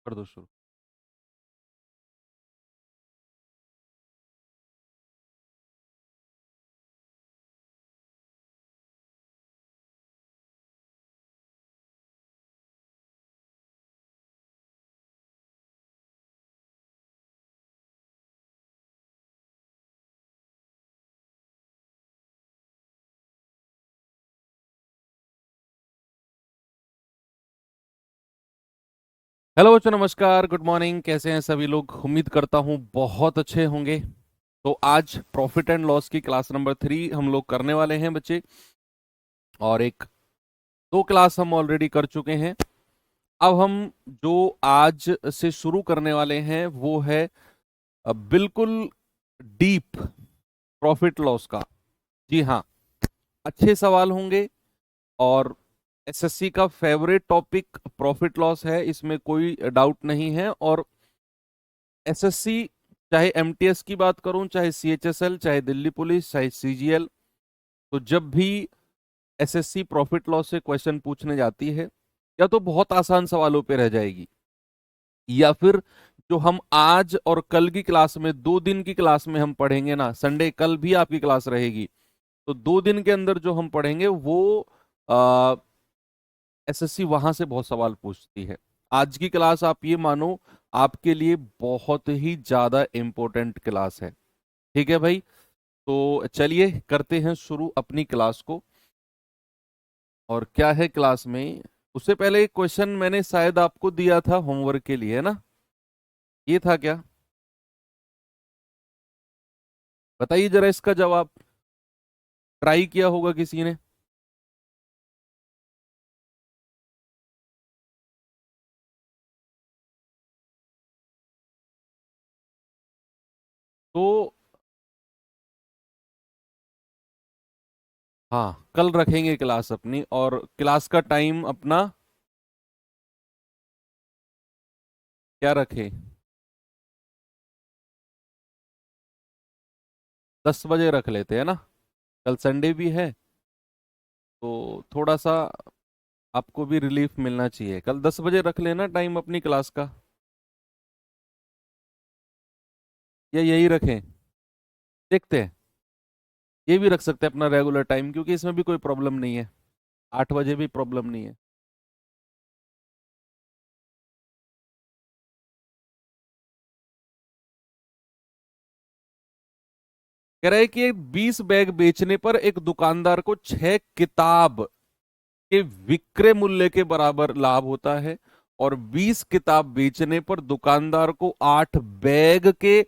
कर दो शुरू। हेलो बच्चों, नमस्कार, गुड मॉर्निंग। कैसे हैं सभी लोग? उम्मीद करता हूं बहुत अच्छे होंगे। तो आज प्रॉफिट एंड लॉस की क्लास नंबर 3 हम लोग करने वाले हैं बच्चे। और एक दो क्लास हम ऑलरेडी कर चुके हैं। अब हम जो आज से शुरू करने वाले हैं वो है बिल्कुल डीप प्रॉफिट लॉस का। जी हाँ, अच्छे सवाल होंगे। और एसएससी का फेवरेट टॉपिक प्रॉफिट लॉस है, इसमें कोई डाउट नहीं है। और एसएससी, चाहे एमटीएस की बात करूं, चाहे सीएचएसएल, चाहे दिल्ली पुलिस, चाहे सीजीएल, तो जब भी एसएससी प्रॉफिट लॉस से क्वेश्चन पूछने जाती है, या तो बहुत आसान सवालों पे रह जाएगी, या फिर जो हम आज और कल की क्लास में, 2 दिन की क्लास में हम पढ़ेंगे ना, संडे कल भी आपकी क्लास रहेगी, तो 2 दिन के अंदर जो हम पढ़ेंगे वो एसएससी वहां से बहुत सवाल पूछती है। आज की क्लास आप ये मानो आपके लिए बहुत ही ज्यादा इंपॉर्टेंट क्लास है। ठीक है भाई, तो चलिए करते हैं शुरू अपनी क्लास को। और क्या है क्लास में, उससे पहले एक क्वेश्चन मैंने शायद आपको दिया था होमवर्क के लिए, है ना? ये था क्या? बताइए जरा इसका जवाब। ट्राई किया होगा किसी ने? तो हाँ, कल रखेंगे क्लास अपनी, और क्लास का टाइम अपना क्या रखें? 10 बजे रख लेते हैं ना, कल संडे भी है, तो थोड़ा सा आपको भी रिलीफ मिलना चाहिए। कल 10 बजे रख लेना टाइम अपनी क्लास का, या यही रखें? देखते हैं, ये भी रख सकते हैं अपना रेगुलर टाइम, क्योंकि इसमें भी कोई प्रॉब्लम नहीं है। 8 बजे भी प्रॉब्लम नहीं है। कह रहा है कि 20 बैग बेचने पर एक दुकानदार को 6 किताब के विक्रय मूल्य के बराबर लाभ होता है, और 20 किताब बेचने पर दुकानदार को 8 बैग के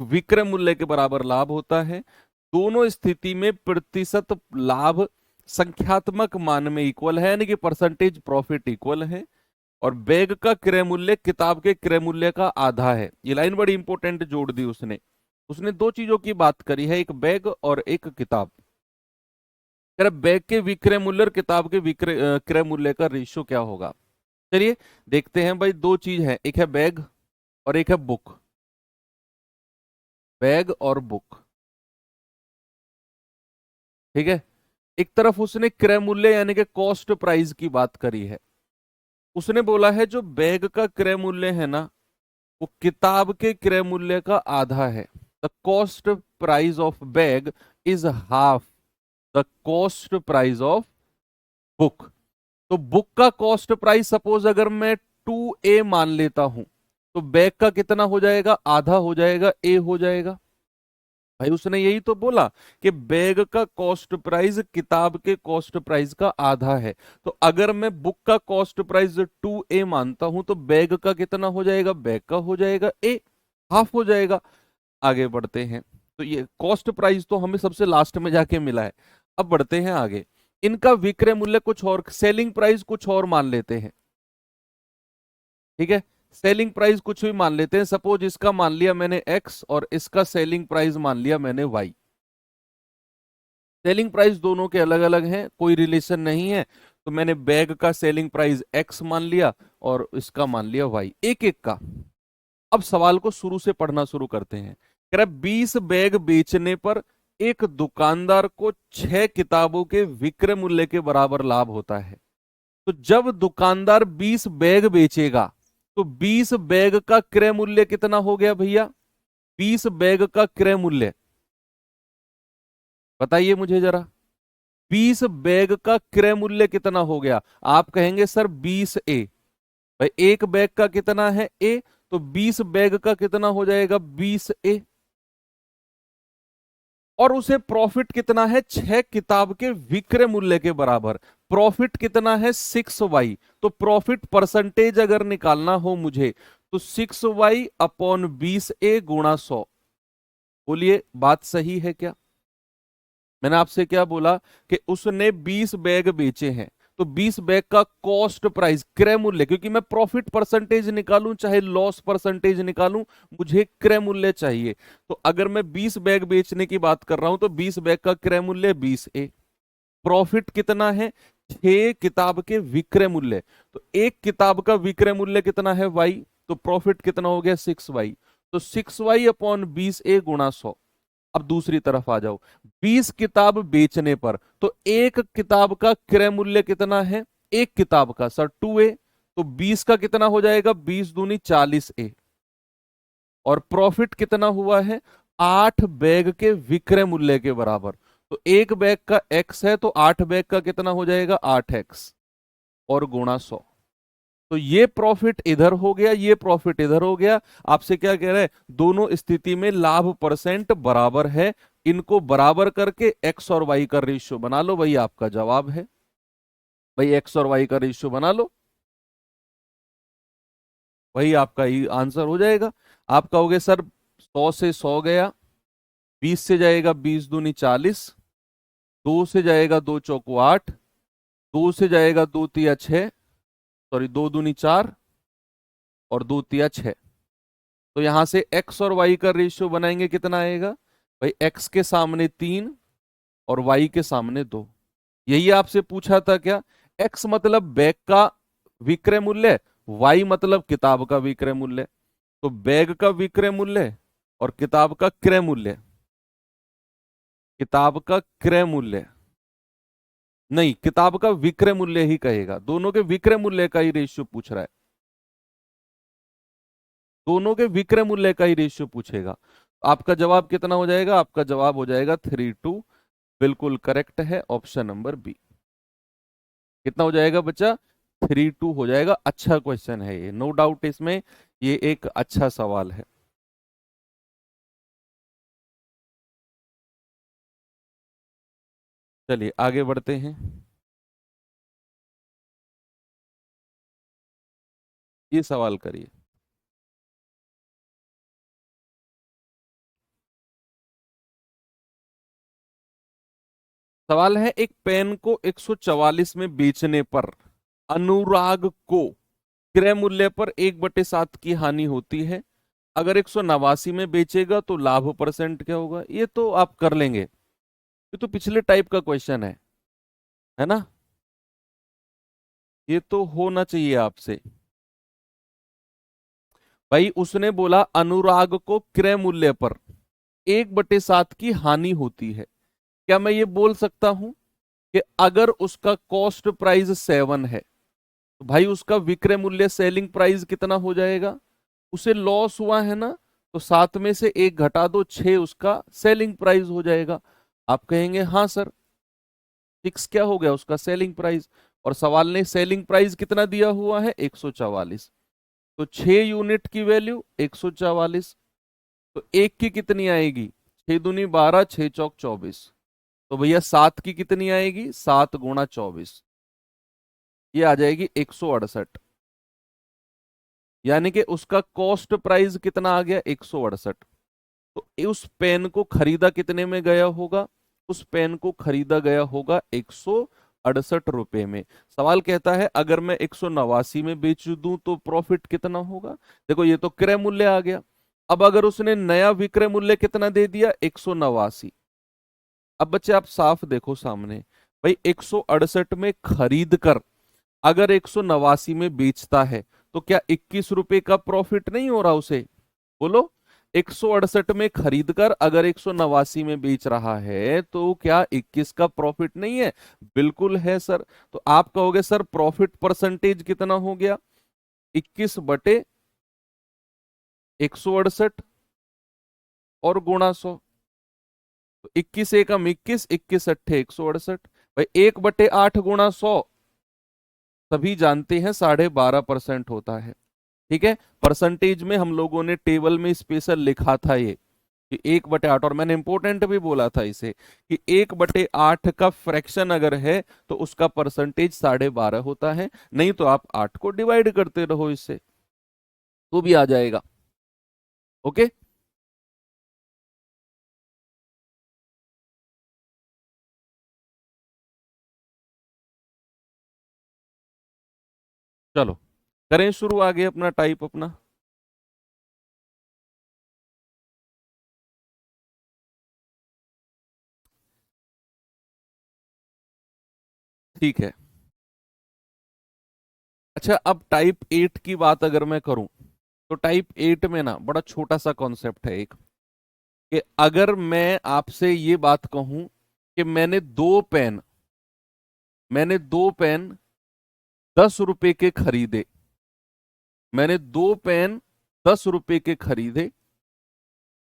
विक्रय मूल्य के बराबर लाभ होता है। दोनों स्थिति में प्रतिशत लाभ संख्यात्मक मान में इक्वल है, यानी कि परसेंटेज प्रॉफिट इक्वल है। और बैग का क्रय मूल्य किताब के क्रय मूल्य का आधा है। ये लाइन बड़ी इंपॉर्टेंट जोड़ दी उसने। उसने दो चीजों की बात करी है, एक बैग और एक किताब। कह रहा बैग के विक्रय मूल्य और किताब के विक्रय क्रय मूल्य का रेशियो क्या होगा। चलिए देखते हैं भाई। दो चीज है, एक है बैग और एक है बुक। बैग और बुक, ठीक है। एक तरफ उसने क्रय मूल्य यानी कि कॉस्ट प्राइस की बात करी है। उसने बोला है जो बैग का क्रय मूल्य है ना, वो किताब के क्रय मूल्य का आधा है। The cost price of bag is half the cost price of book. तो बुक का कॉस्ट प्राइस सपोज अगर मैं 2A मान लेता हूं, तो बैग का कितना हो जाएगा? आधा हो जाएगा, A हो जाएगा। भाई उसने यही तो बोला कि बैग का कॉस्ट प्राइस किताब के कॉस्ट प्राइस का आधा है। तो अगर मैं बुक का कॉस्ट प्राइस 2A मानता हूं, तो बैग का कितना हो जाएगा? बैग का हो जाएगा A, हाफ हो जाएगा। आगे बढ़ते हैं। तो ये कॉस्ट प्राइस तो हमें सबसे लास्ट में जाके मिला है। अब बढ़ते हैं आगे। इनका विक्रय मूल्य कुछ और, सेलिंग प्राइस कुछ और मान लेते हैं, ठीक है। सेलिंग प्राइस कुछ भी मान लेते हैं। सपोज इसका मान लिया मैंने X और इसका सेलिंग प्राइस मान लिया मैंने Y। सेलिंग प्राइस दोनों के अलग अलग हैं, कोई रिलेशन नहीं है। तो मैंने बैग का सेलिंग प्राइस X मान लिया और इसका मान लिया Y, एक एक का। अब सवाल को शुरू से पढ़ना शुरू करते हैं। कह रहा 20 बैग बेचने पर एक दुकानदार को 6 किताबों के विक्रय मूल्य के बराबर लाभ होता है। तो जब दुकानदार 20 बैग बेचेगा, तो 20 बैग का क्रय मूल्य कितना हो गया भैया? 20 बैग का क्रय मूल्य बताइए मुझे जरा। 20 बैग का क्रय मूल्य कितना हो गया? आप कहेंगे सर 20 ए। भाई एक बैग का कितना है ए, तो 20 बैग का कितना हो जाएगा? 20 ए। और उसे प्रॉफिट कितना है? 6 किताब के विक्रय मूल्य के बराबर। प्रॉफिट कितना है? 6y। तो प्रॉफिट परसेंटेज अगर निकालना हो मुझे, तो 6y अपॉन 20a गुणा 100। बोलिए बात सही है क्या? मैंने आपसे क्या बोला कि उसने 20 बैग बेचे हैं, तो 20 बैग का कॉस्ट प्राइस क्रय मूल्य, क्योंकि मैं प्रॉफिट परसेंटेज निकालूं चाहे लॉस परसेंटेज निकालूं, मुझे क्रय मूल्य चाहिए। तो अगर मैं 20 बैग बेचने की बात कर रहा हूं तो 20 बैग का क्रय मूल्य 20 ए। प्रॉफिट कितना है? 6 किताब के विक्रय मूल्य। तो एक किताब का विक्रय मूल्य कितना है? वाई। तो प्रॉफिट कितना हो गया? 6y। तो 6y अपॉन 20a गुणा 100। अब दूसरी तरफ आ जाओ। 20 किताब बेचने पर तो एक किताब का क्रय मूल्य कितना है? एक किताब का सर 2a। तो 20 का कितना हो जाएगा? 20 दूनी 40a। और प्रॉफिट कितना हुआ है? 8 बैग के विक्रय मूल्य के बराबर। तो एक बैग का x है, तो 8 बैग का कितना हो जाएगा? 8x और गुणा 100। तो ये प्रॉफिट इधर हो गया, ये प्रॉफिट इधर हो गया। आपसे क्या कह रहा है? दोनों स्थिति में लाभ परसेंट बराबर है। इनको बराबर करके एक्स और वाई का रेशियो बना लो। वही आपका जवाब है। भाई एक्स और वाई का रेशियो बना लो, वही आपका ही आंसर हो जाएगा। आप कहोगे सर 100 से 100 गया, 20 से जाएगा 20 दूनी 40, 2 से जाएगा 2 चौको 8, 2 से जाएगा 2 तिया 6, सॉरी 2 दूनी 4 और 2 तिया 6। तो यहां से x और y का रेशियो बनाएंगे, कितना आएगा? भाई x के सामने 3 और y के सामने 2। यही आपसे पूछा था क्या? x मतलब बैग का विक्रय मूल्य, y मतलब किताब का विक्रय मूल्य। तो बैग का विक्रय मूल्य और किताब का क्रय मूल्य, किताब का क्रय मूल्य नहीं, किताब का विक्रय मूल्य ही कहेगा। दोनों के विक्रय मूल्य का ही रेशियो पूछ रहा है, दोनों के विक्रय मूल्य का ही रेशियो पूछेगा। आपका जवाब कितना हो जाएगा? आपका जवाब हो जाएगा 3:2। बिल्कुल करेक्ट है ऑप्शन नंबर बी। कितना हो जाएगा बच्चा? 3:2 हो जाएगा। अच्छा क्वेश्चन है ये, नो डाउट इसमें, ये एक अच्छा सवाल है। चलिए आगे बढ़ते हैं। ये सवाल करिए। सवाल है, एक पेन को 144 में बेचने पर अनुराग को क्रय मूल्य पर 1/7 की हानि होती है। अगर 189 में बेचेगा तो लाभ परसेंट क्या होगा? ये तो आप कर लेंगे, ये तो पिछले टाइप का क्वेश्चन है ना? ये तो होना चाहिए आपसे। भाई उसने बोला अनुराग को क्रय मूल्य पर 1/7 की हानि होती है। क्या मैं ये बोल सकता हूं कि अगर उसका कॉस्ट प्राइस 7 है, तो भाई उसका विक्रय मूल्य सेलिंग प्राइस कितना हो जाएगा? उसे लॉस हुआ है ना, तो 7 में से 1 घटा दो, 6 उसका सेलिंग प्राइस हो जाएगा। आप कहेंगे हाँ सर, 6 क्या हो गया? उसका सेलिंग प्राइस। और सवाल ने सेलिंग प्राइस कितना दिया हुआ है? 144। तो 6 यूनिट की वैल्यू 144। तो एक की कितनी आएगी? 6 दूनी 12, 6 चौक 24। तो भैया 7 की कितनी आएगी? 7 गुणा 24, ये आ जाएगी 168। यानी कि उसका कॉस्ट प्राइस कितना आ गया? 168। तो उस पेन को खरीदा कितने में गया होगा? उस पेन को खरीदा गया होगा 168 में। सवाल कहता है अगर मैं 189 में बेच दूं तो प्रॉफिट कितना होगा? देखो ये तो क्रय मूल्य आ गया। अब अगर उसने नया विक्रय मूल्य कितना दे दिया? 189। अब बच्चे आप साफ देखो सामने, भाई 168 में खरीद कर अगर 189 में बेचता है, तो क्या 21 रुपए का प्रॉफिट नहीं हो रहा उसे? बोलो। 168 में खरीद कर अगर 189 में बेच रहा है, तो क्या 21 का प्रॉफिट नहीं है? बिल्कुल है सर। तो आप कहोगे सर प्रॉफिट परसेंटेज कितना हो गया? 21/168 और गुणा 100। तो 21 एकम 21, 21 अट्ठे 168। भाई 1/8 गुणा 100 सभी जानते हैं 12.5% होता है। ठीक है, परसेंटेज में हम लोगों ने टेबल में स्पेशल लिखा था ये कि 1/8, और मैंने इंपोर्टेंट भी बोला था इसे कि 1/8 का फ्रैक्शन अगर है तो उसका परसेंटेज 12.5 होता है। नहीं तो आप 8 को डिवाइड करते रहो इससे तो भी आ जाएगा। ओके, चलो करें शुरू, आगे अपना टाइप अपना। ठीक है। अच्छा, अब टाइप 8 की बात अगर मैं करूं तो टाइप 8 में ना बड़ा छोटा सा कॉन्सेप्ट है एक, कि अगर मैं आपसे ये बात कहूं कि मैंने दो पेन 10 रुपए के खरीदे, मैंने दो पेन 10 रुपए के खरीदे,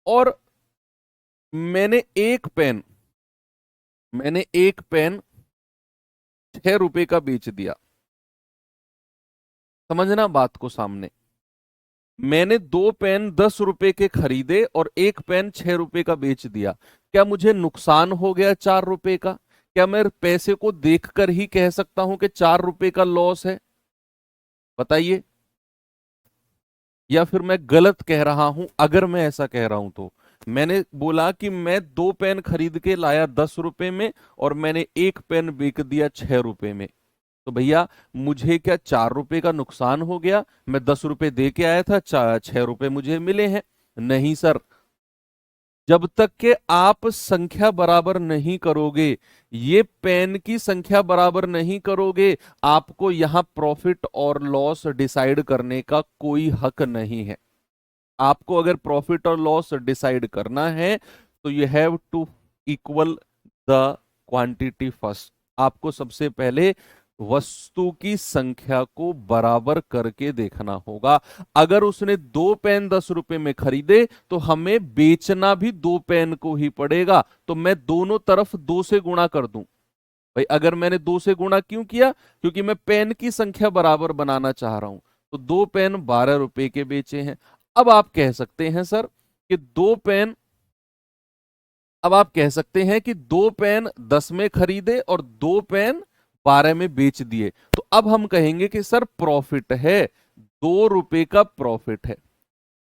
और मैंने एक पेन 6 रुपए का बेच दिया। समझना बात को सामने, मैंने दो पेन 10 रुपए के खरीदे और एक पेन 6 रुपए का बेच दिया। क्या मुझे नुकसान हो गया 4 रुपए का? क्या मैं पैसे को देखकर ही कह सकता हूं कि 4 रुपए का लॉस है? बताइए। या फिर मैं गलत कह रहा हूं अगर मैं ऐसा कह रहा हूं तो? मैंने बोला कि मैं दो पेन खरीद के लाया 10 रुपए में और मैंने एक पेन बेच दिया 6 रुपए में, तो भैया मुझे क्या 4 रुपए का नुकसान हो गया? मैं 10 रुपए दे के आया था, 6 रुपए मुझे मिले हैं। नहीं सर, जब तक के आप संख्या बराबर नहीं करोगे, ये पेन की संख्या बराबर नहीं करोगे, आपको यहां प्रॉफिट और लॉस डिसाइड करने का कोई हक नहीं है। आपको अगर प्रॉफिट और लॉस डिसाइड करना है तो you have to equal the quantity first. आपको सबसे पहले वस्तु की संख्या को बराबर करके देखना होगा। अगर उसने दो पेन 10 रुपए में खरीदे तो हमें बेचना भी दो पेन को ही पड़ेगा, तो मैं दोनों तरफ 2 से गुणा कर दूं। भाई अगर मैंने 2 से गुणा क्यों किया? क्योंकि मैं पेन की संख्या बराबर बनाना चाह रहा हूं। तो दो पेन 12 रुपए के बेचे हैं। अब आप कह सकते हैं सर कि दो पेन अब आप कह सकते हैं कि दो पेन 10 में खरीदे और दो पेन 12 में बेच दिए, तो अब हम कहेंगे कि सर प्रॉफिट है, 2 रुपए का प्रॉफिट है।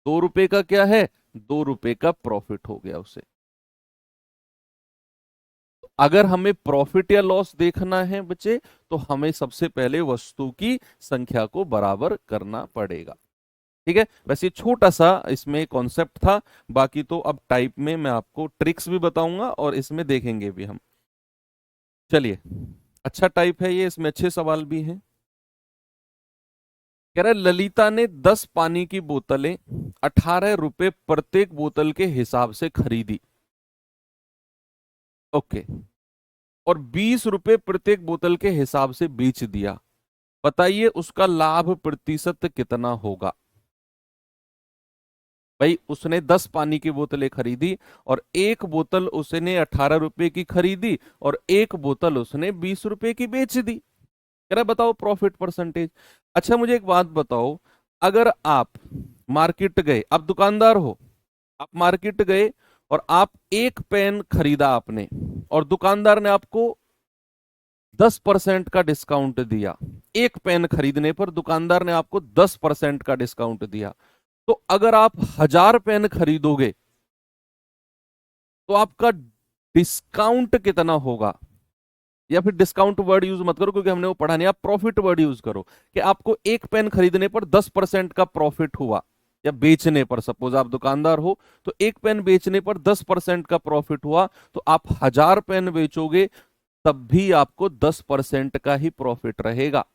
2 रुपए का क्या है? 2 रुपए का प्रॉफिट हो गया उसे। अगर हमें प्रॉफिट या लॉस देखना है बच्चे, तो हमें सबसे पहले वस्तु की संख्या को बराबर करना पड़ेगा। ठीक है, वैसे छोटा सा इसमें कॉन्सेप्ट था। बाकी तो अब टाइप में मैं आपको ट्रिक्स भी बताऊंगा और इसमें देखेंगे भी हम। चलिए, अच्छा टाइप है ये, इसमें अच्छे सवाल भी हैं। कह रहा है ललिता ने 10 पानी की बोतलें 18 रुपए प्रत्येक बोतल के हिसाब से खरीदी। ओके, और 20 रुपए प्रत्येक बोतल के हिसाब से बेच दिया। बताइए उसका लाभ प्रतिशत कितना होगा? भाई उसने 10 पानी की बोतलें खरीदी और एक बोतल उसने 18 रुपए की खरीदी और एक बोतल उसने 20 रुपए की बेच दी। कह रहा बताओ प्रॉफिट परसेंटेज। अच्छा मुझे एक बात बताओ, अगर आप मार्केट गए, आप दुकानदार हो, आप मार्केट गए और आप एक पेन खरीदा आपने और दुकानदार ने आपको 10% का डिस्काउंट दिया। एक पेन खरीदने पर दुकानदार ने आपको 10% का डिस्काउंट दिया। तो अगर आप 1000 पेन खरीदोगे तो आपका डिस्काउंट कितना होगा? या फिर डिस्काउंट वर्ड यूज मत करो क्योंकि हमने वो पढ़ा नहीं, आप प्रॉफिट वर्ड यूज करो कि आपको एक पेन खरीदने पर 10% का प्रॉफिट हुआ, या बेचने पर, सपोज आप दुकानदार हो तो एक पेन बेचने पर 10% का प्रॉफिट हुआ, तो आप 1000 पेन बेचोगे तब भी आपको 10% का ही प्रॉफिट रहेगा।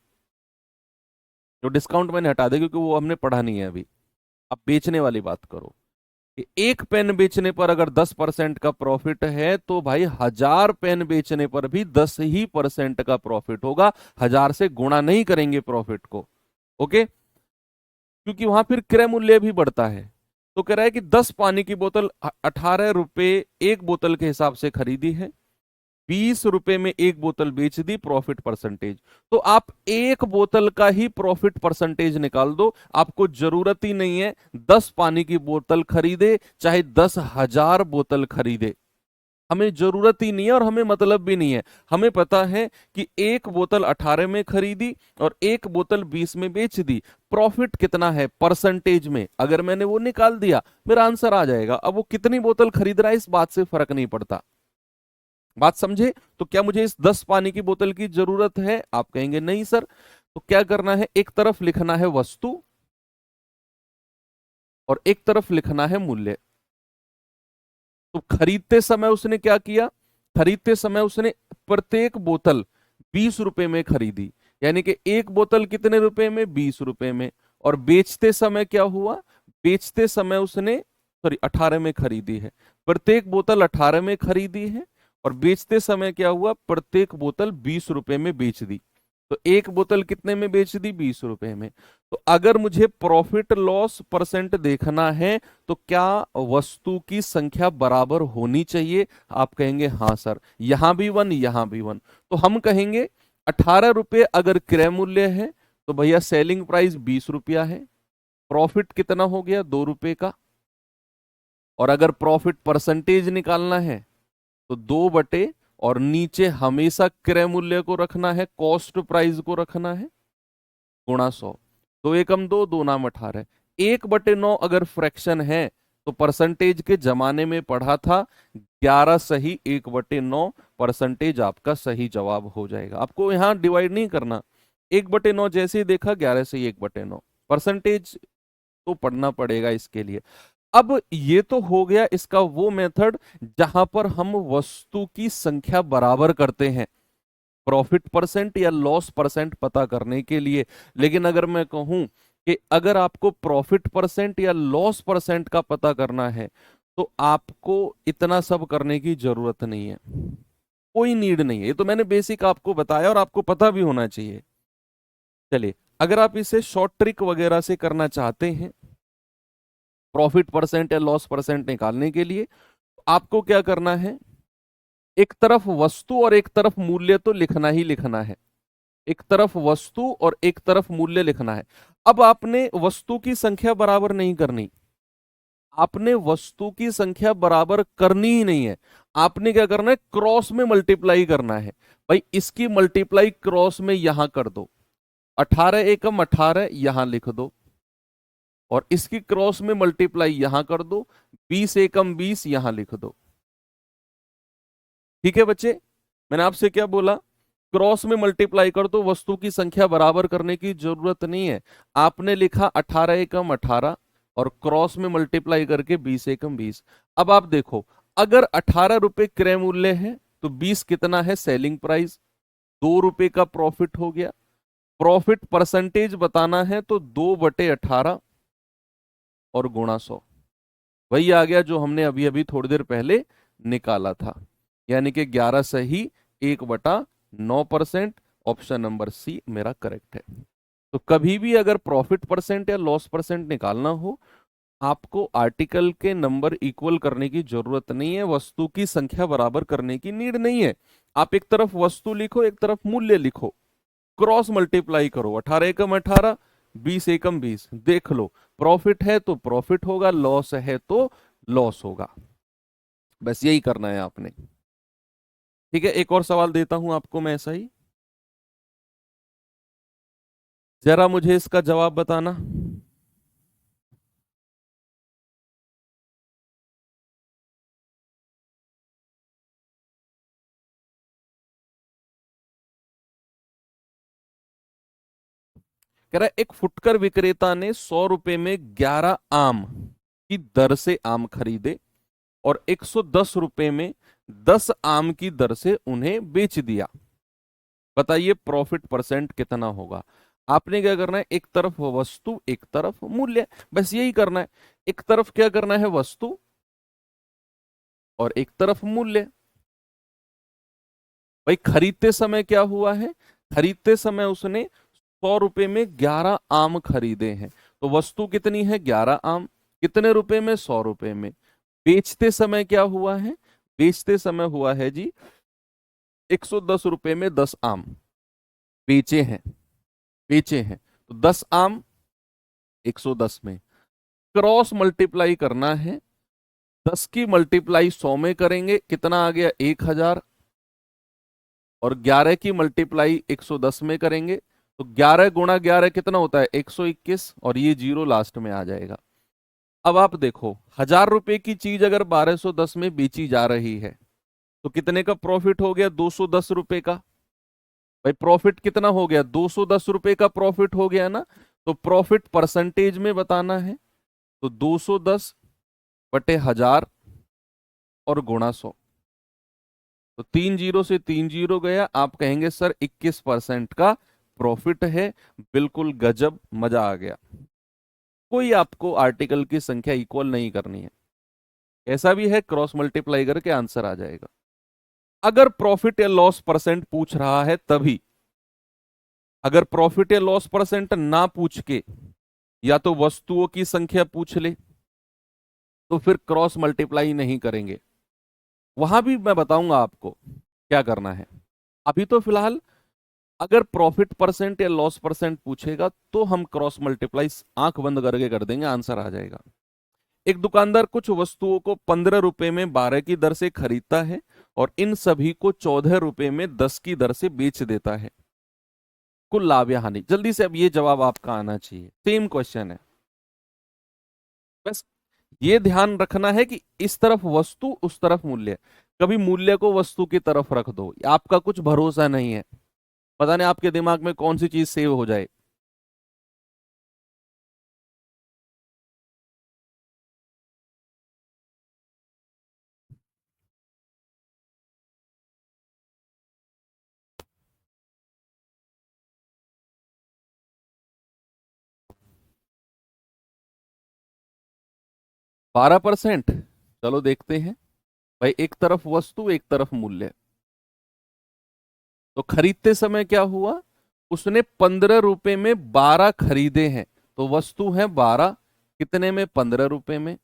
जो डिस्काउंट मैंने हटा दिया क्योंकि वो हमने पढ़ा नहीं है अभी। आप बेचने वाली बात करो कि एक पेन बेचने पर अगर 10% का प्रॉफिट है तो भाई 1000 पेन बेचने पर भी 10% का प्रॉफिट होगा। 1000 से गुणा नहीं करेंगे प्रॉफिट को। ओके, क्योंकि वहां फिर क्रय मूल्य भी बढ़ता है। तो कह रहा है कि 10 पानी की बोतल 18 रुपए एक बोतल के हिसाब से खरीदी है, 20 रुपए में एक बोतल बेच दी, प्रॉफिट परसेंटेज। तो आप एक बोतल का ही प्रॉफिट परसेंटेज निकाल दो, आपको जरूरत ही नहीं है 10 पानी की बोतल खरीदे चाहे 10,000 बोतल खरीदे, हमें जरूरत ही नहीं है और हमें मतलब भी नहीं है। हमें पता है कि एक बोतल 18 में खरीदी और एक बोतल 20 में बेच दी, प्रॉफिट कितना है परसेंटेज में, अगर मैंने वो निकाल दिया मेरा आंसर आ जाएगा। अब वो कितनी बोतल खरीद रहा है इस बात से फर्क नहीं पड़ता। बात समझे? तो क्या मुझे इस 10 पानी की बोतल की जरूरत है? आप कहेंगे नहीं सर। तो क्या करना है, एक तरफ लिखना है वस्तु और एक तरफ लिखना है मूल्य। तो खरीदते समय उसने क्या किया, खरीदते समय उसने प्रत्येक बोतल 20 रुपए में खरीदी, यानी कि एक बोतल कितने रुपए में, 20 रुपए में। और बेचते समय क्या हुआ, बेचते समय उसने सॉरी 18 में खरीदी है, प्रत्येक बोतल 18 में खरीदी है और बेचते समय क्या हुआ, प्रत्येक बोतल 20 रुपए में बेच दी। तो एक बोतल कितने में बेच दी, 20 रुपए में। तो अगर मुझे प्रॉफिट लॉस परसेंट देखना है तो क्या वस्तु की संख्या बराबर होनी चाहिए? आप कहेंगे हाँ सर, यहां भी 1 यहां भी 1। तो हम कहेंगे 18 रुपए अगर क्रय मूल्य है तो भैया सेलिंग प्राइस 20 रुपया है, प्रॉफिट कितना हो गया, 2 रुपए का। और अगर प्रॉफिट परसेंटेज निकालना है तो 2 बटे, और नीचे हमेशा क्रय मूल्य को रखना है, कॉस्ट प्राइस को रखना है, गुणा 100। 2 एकम 2, 2 नाम 18। 1/9 अगर फ्रैक्शन है तो परसेंटेज के जमाने में पढ़ा था 11 सही 1/9 परसेंटेज आपका सही जवाब हो जाएगा। आपको यहां डिवाइड नहीं करना, 1/9 जैसे ही देखा 11 सही 1/9 परसेंटेज तो पढ़ना पड़ेगा इसके लिए। अब ये तो हो गया इसका वो मेथड जहां पर हम वस्तु की संख्या बराबर करते हैं प्रॉफिट परसेंट या लॉस परसेंट पता करने के लिए। लेकिन अगर मैं कहूं कि अगर आपको प्रॉफिट परसेंट या लॉस परसेंट का पता करना है तो आपको इतना सब करने की जरूरत नहीं है, कोई नीड नहीं है। ये तो मैंने बेसिक आपको बताया और आपको पता भी होना चाहिए। चलिए, अगर आप इसे शॉर्ट ट्रिक वगैरह से करना चाहते हैं प्रॉफिट परसेंट या लॉस परसेंट निकालने के लिए, आपको क्या करना है, एक तरफ वस्तु और एक तरफ मूल्य तो लिखना ही लिखना है। एक तरफ वस्तु और एक तरफ मूल्य लिखना है। अब आपने वस्तु की संख्या बराबर नहीं करनी, आपने वस्तु की संख्या बराबर करनी ही नहीं है। आपने क्या करना है, क्रॉस में मल्टीप्लाई करना है। भाई इसकी मल्टीप्लाई क्रॉस में यहां कर दो, 18 एकम 18 यहां लिख दो, और इसकी क्रॉस में मल्टीप्लाई यहां कर दो, 20 एकम 20 यहां लिख दो। ठीक है बच्चे, मैंने आपसे क्या बोला, क्रॉस में मल्टीप्लाई कर दो, वस्तु की संख्या बराबर करने की जरूरत नहीं है। आपने लिखा 18 एकम 18 और क्रॉस में मल्टीप्लाई करके 20 एकम 20। अब आप देखो, अगर 18 रुपए क्रय मूल्य है तो 20 कितना है सेलिंग प्राइस, 2 रुपए का प्रॉफिट हो गया। प्रॉफिट परसेंटेज बताना है तो 2/18 और गुणा 100, वही आ गया जो हमने अभी अभी थोड़ी देर पहले निकाला था, यानी कि 11 सही 1/9%। ऑप्शन नंबर सी मेरा करेक्ट है। तो कभी भी अगर प्रॉफिट परसेंट या लॉस परसेंट निकालना हो, आपको आर्टिकल के नंबर इक्वल करने की जरूरत नहीं है, वस्तु की संख्या बराबर करने की नीड नहीं है। आप एक तरफ वस्तु लिखो एक तरफ मूल्य लिखो, क्रॉस मल्टीप्लाई करो, 18 एकम 18 20 एकम 20, देख लो प्रॉफिट है तो प्रॉफिट होगा, लॉस है तो लॉस होगा। बस यही करना है आपने। ठीक है, एक और सवाल देता हूं आपको मैं ऐसा ही, जरा मुझे इसका जवाब बताना। कह रहा है एक फुटकर विक्रेता ने 100 रुपए में 11 आम की दर से आम खरीदे और 110 रुपए में 10 आम की दर से उन्हें बेच दिया। बताइए प्रॉफिट परसेंट कितना होगा? आपने क्या करना है, एक तरफ वस्तु एक तरफ मूल्य, बस यही करना है। एक तरफ क्या करना है वस्तु और एक तरफ मूल्य। भाई खरीदते समय क्या हुआ है, खरीदते समय उसने 100 रुपए में 11 आम खरीदे हैं, तो वस्तु कितनी है? 11 आम। कितने रुपए में? 100 रुपए में। बेचते समय क्या हुआ है? बेचते समय हुआ है जी 110 रुपए में 10 आम बेचे हैं। बेचे हैं तो 10 आम 110 में क्रॉस मल्टीप्लाई करना है। 10 की मल्टीप्लाई 100 में करेंगे, कितना आ गया? 1000। और 11 की मल्टीप्लाई 110 में करेंगे तो 11 गुणा 11 कितना होता है? 121, और ये जीरो लास्ट में आ जाएगा। अब आप देखो, 1000 रुपए की चीज अगर 1210 में बेची जा रही है तो कितने का प्रॉफिट हो गया? 210 रुपए का। भाई प्रॉफिट कितना हो गया? 210 रुपए का प्रॉफिट हो गया ना। तो प्रॉफिट परसेंटेज में बताना है, तो 210 बटे 1000 और गुणा 100। तो 3 जीरो से 3 जीरो गया। आप कहेंगे सर 21% का प्रॉफिट है। बिल्कुल गजब, मजा आ गया। कोई आपको आर्टिकल की संख्या इक्वल नहीं करनी है, ऐसा भी है क्रॉस मल्टीप्लाई करके आंसर आ जाएगा। अगर प्रॉफिट या लॉस परसेंट पूछ रहा है तभी। अगर प्रॉफिट या लॉस परसेंट ना पूछ के या तो वस्तुओं की संख्या पूछ ले तो फिर क्रॉस मल्टीप्लाई नहीं करेंगे। वहां भी मैं बताऊंगा आपको क्या करना है। अभी तो फिलहाल अगर प्रॉफिट परसेंट या लॉस परसेंट पूछेगा तो हम क्रॉस मल्टीप्लाई आंख बंद करके कर देंगे, आंसर आ जाएगा। एक दुकानदार कुछ वस्तुओं को 15 रुपए में 12 की दर से खरीदता है और इन सभी को 14 रुपए में 10 की दर से बेच देता है। कुल लाभ या हानि? जल्दी से अब ये जवाब आपका आना चाहिए, सेम क्वेश्चन है। बस ये ध्यान रखना है कि इस तरफ वस्तु उस तरफ मूल्य। कभी मूल्य को वस्तु की तरफ रख दो, आपका कुछ भरोसा नहीं है, पता नहीं आपके दिमाग में कौन सी चीज सेव हो जाए। 12%। चलो देखते हैं। भाई एक तरफ वस्तु एक तरफ मूल्य। तो खरीदते समय क्या हुआ? उसने 15 रुपए में 12 खरीदे हैं, तो वस्तु है 12, कितने में? 15 रुपए में।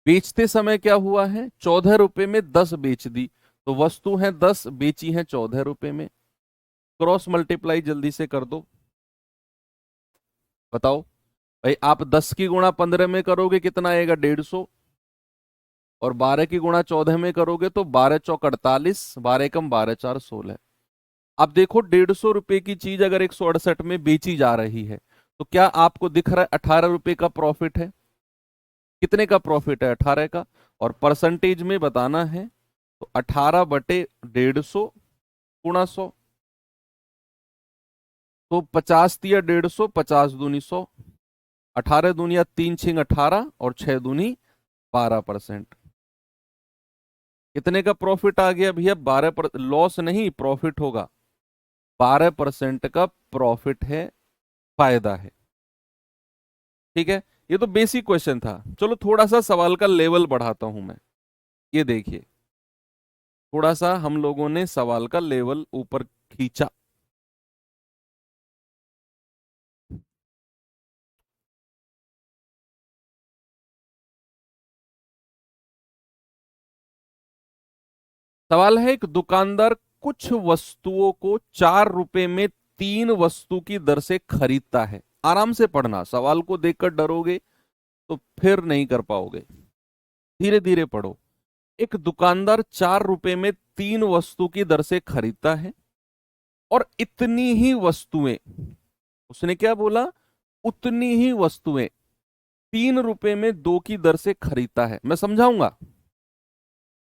बेचते समय क्या हुआ है? 14 रुपए में 10 बेच दी, तो वस्तु है 10, बेची है 14 रुपए में। क्रॉस मल्टीप्लाई जल्दी से कर दो, बताओ। भाई आप 10 की गुणा 15 में करोगे कितना आएगा? 150। और 12 की गुणा 14 में करोगे तो 12 चौक 48, 12 कम 12 4 16। अब देखो 150 रुपए की चीज अगर 168 में बेची जा रही है तो क्या आपको दिख रहा है 18 रुपए का प्रॉफिट है? कितने का प्रॉफिट है? 18 का। और परसेंटेज में बताना है तो 18 बटे 150 गुणा 100। तो 50 दिया 150, 50 दूनी 100, 18 दूनिया 3 छिंग 18 और 6 दूनी 12%। कितने का प्रॉफिट आ गया भैया? 12। लॉस नहीं, प्रॉफिट होगा। 12% का प्रॉफिट है, फायदा है। ठीक है, ये तो बेसिक क्वेश्चन था। चलो थोड़ा सा सवाल का लेवल बढ़ाता हूं मैं। ये देखिए, थोड़ा सा हम लोगों ने सवाल का लेवल ऊपर खींचा। सवाल है, एक दुकानदार कुछ वस्तुओं को 4 रुपए में 3 वस्तु की दर से खरीदता है। आराम से पढ़ना, सवाल को देखकर डरोगे तो फिर नहीं कर पाओगे। धीरे धीरे पढ़ो। एक दुकानदार 4 रुपए में 3 वस्तु की दर से खरीदता है और इतनी ही वस्तुएं, उसने क्या बोला? उतनी ही वस्तुएं 3 रुपए में 2 की दर से खरीदता है। मैं समझाऊंगा।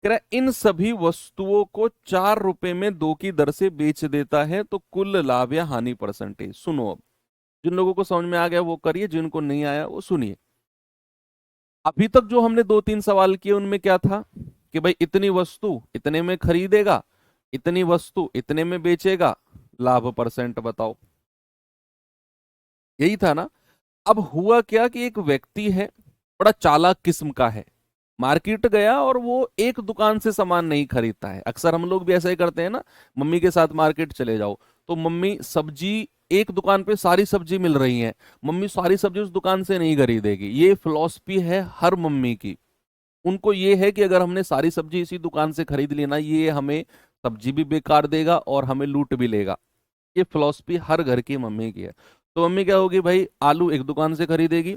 कह रहा है इन सभी वस्तुओं को 4 रुपए में 2 की दर से बेच देता है, तो कुल लाभ या हानि परसेंटेज। सुनो, अब जिन लोगों को समझ में आ गया वो करिए, जिनको नहीं आया वो सुनिए। अभी तक जो हमने 2-3 सवाल किए उनमें क्या था कि भाई इतनी वस्तु इतने में खरीदेगा, इतनी वस्तु इतने में बेचेगा, लाभ परसेंट बताओ। यही था ना। अब हुआ क्या कि एक व्यक्ति है, बड़ा चालाक किस्म का है, मार्केट गया और वो एक दुकान से सामान नहीं खरीदता है। अक्सर हम लोग भी ऐसा ही करते हैं ना, मम्मी के साथ मार्केट चले जाओ तो मम्मी सब्जी एक दुकान पे सारी सब्जी मिल रही है, मम्मी सारी सब्जी उस दुकान से नहीं खरीदेगी। ये फिलॉसफी है हर मम्मी की। उनको ये है कि अगर हमने सारी सब्जी इसी दुकान से खरीद ली ना, ये हमें सब्जी भी बेकार देगा और हमें लूट भी लेगा। ये फिलॉसफी हर घर की मम्मी की है। तो मम्मी क्या होगी भाई, आलू एक दुकान से खरीदेगी,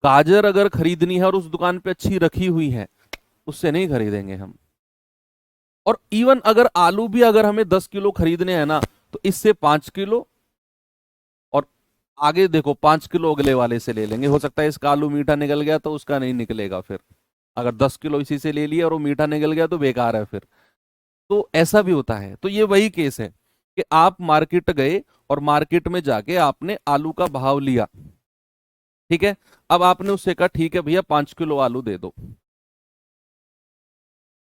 गाजर अगर खरीदनी है और उस दुकान पे अच्छी रखी हुई है, उससे नहीं खरीदेंगे हम। और इवन अगर आलू भी अगर हमें 10 किलो खरीदने हैं ना, तो इससे 5 किलो, और आगे देखो 5 किलो अगले वाले से ले लेंगे। हो सकता है इसका आलू मीठा निकल गया तो उसका नहीं निकलेगा फिर। अगर 10 किलो इसी से ले लिया और वो मीठा निकल गया तो बेकार है फिर। तो ऐसा भी होता है। तो ये वही केस है कि आप मार्केट गए और मार्केट में जाके आपने आलू का भाव लिया, ठीक है। अब आपने उससे कहा ठीक है भैया 5 किलो आलू दे दो।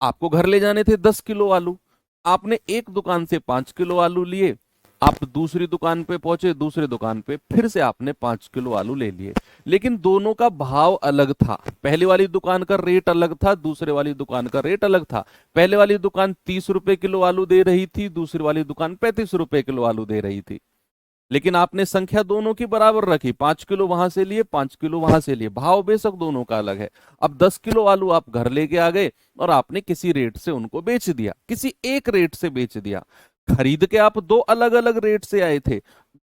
आपको घर ले जाने थे 10 किलो आलू। आपने एक दुकान से 5 किलो आलू लिए, आप दूसरी दुकान पे पहुंचे, दूसरी दुकान पे फिर से आपने 5 किलो आलू ले लिए। लेकिन दोनों का भाव अलग था। पहले वाली दुकान का रेट अलग था, दूसरे वाली दुकान का रेट अलग था। पहले वाली दुकान 30 रुपए किलो आलू दे रही थी, दूसरी वाली दुकान 35 रुपए किलो आलू दे रही थी। लेकिन आपने संख्या दोनों की बराबर रखी, 5 किलो वहां से लिए, 5 किलो वहां से लिए, भाव बेशक दोनों का अलग है। अब 10 किलो आलू आप घर लेके आ गए और आपने किसी रेट से उनको बेच दिया, किसी एक रेट से बेच दिया। खरीद के आप दो अलग अलग रेट से आए थे,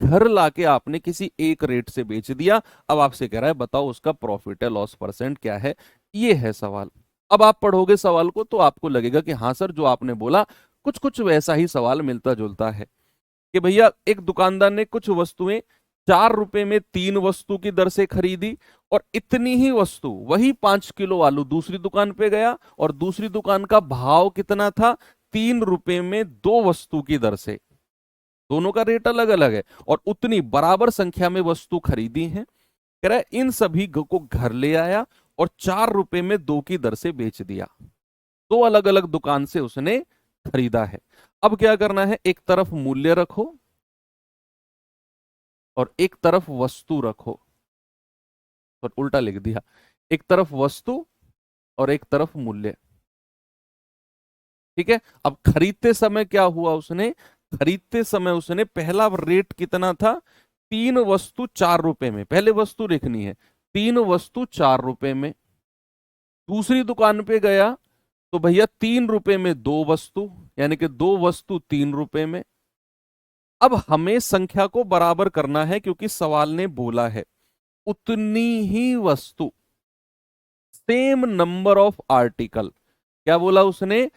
घर लाके आपने किसी एक रेट से बेच दिया। अब आपसे कह रहा है बताओ उसका प्रॉफिट है लॉस परसेंट क्या है, ये है सवाल। अब आप पढ़ोगे सवाल को तो आपको लगेगा कि हाँ सर जो आपने बोला कुछ कुछ वैसा ही सवाल मिलता जुलता है। कि भैया एक दुकानदार ने कुछ वस्तुएं 4 रुपए में 3 वस्तु की दर से खरीदी, और इतनी ही वस्तु वही 5 किलो आलू दूसरी दुकान पे गया और दूसरी दुकान का भाव कितना था, 3 रुपए में 2 वस्तु की दर से। दोनों का रेट अलग अलग है और उतनी बराबर संख्या में वस्तु खरीदी है। कह रहा है इन सभी को घर ले आया और 4 रुपए में 2 की दर से बेच दिया। दो अलग अलग दुकान से उसने खरीदा है। अब क्या करना है, एक तरफ मूल्य रखो और एक तरफ वस्तु रखो। और उल्टा लिख दिया, एक तरफ वस्तु और एक तरफ मूल्य, ठीक है। अब खरीदते समय क्या हुआ, उसने खरीदते समय उसने पहला रेट कितना था, 3 वस्तु 4 रुपए में, पहले वस्तु लिखनी है, 3 वस्तु 4 रुपए में। दूसरी दुकान पे गया तो भैया 3 रुपए में 2 वस्तु, यानी कि 2 वस्तु 3 रुपए में। अब हमें संख्या को बराबर करना है क्योंकि सवाल ने बोला है उतनी ही वस्तु, सेम नंबर ऑफ आर्टिकल। क्या बोला उसने,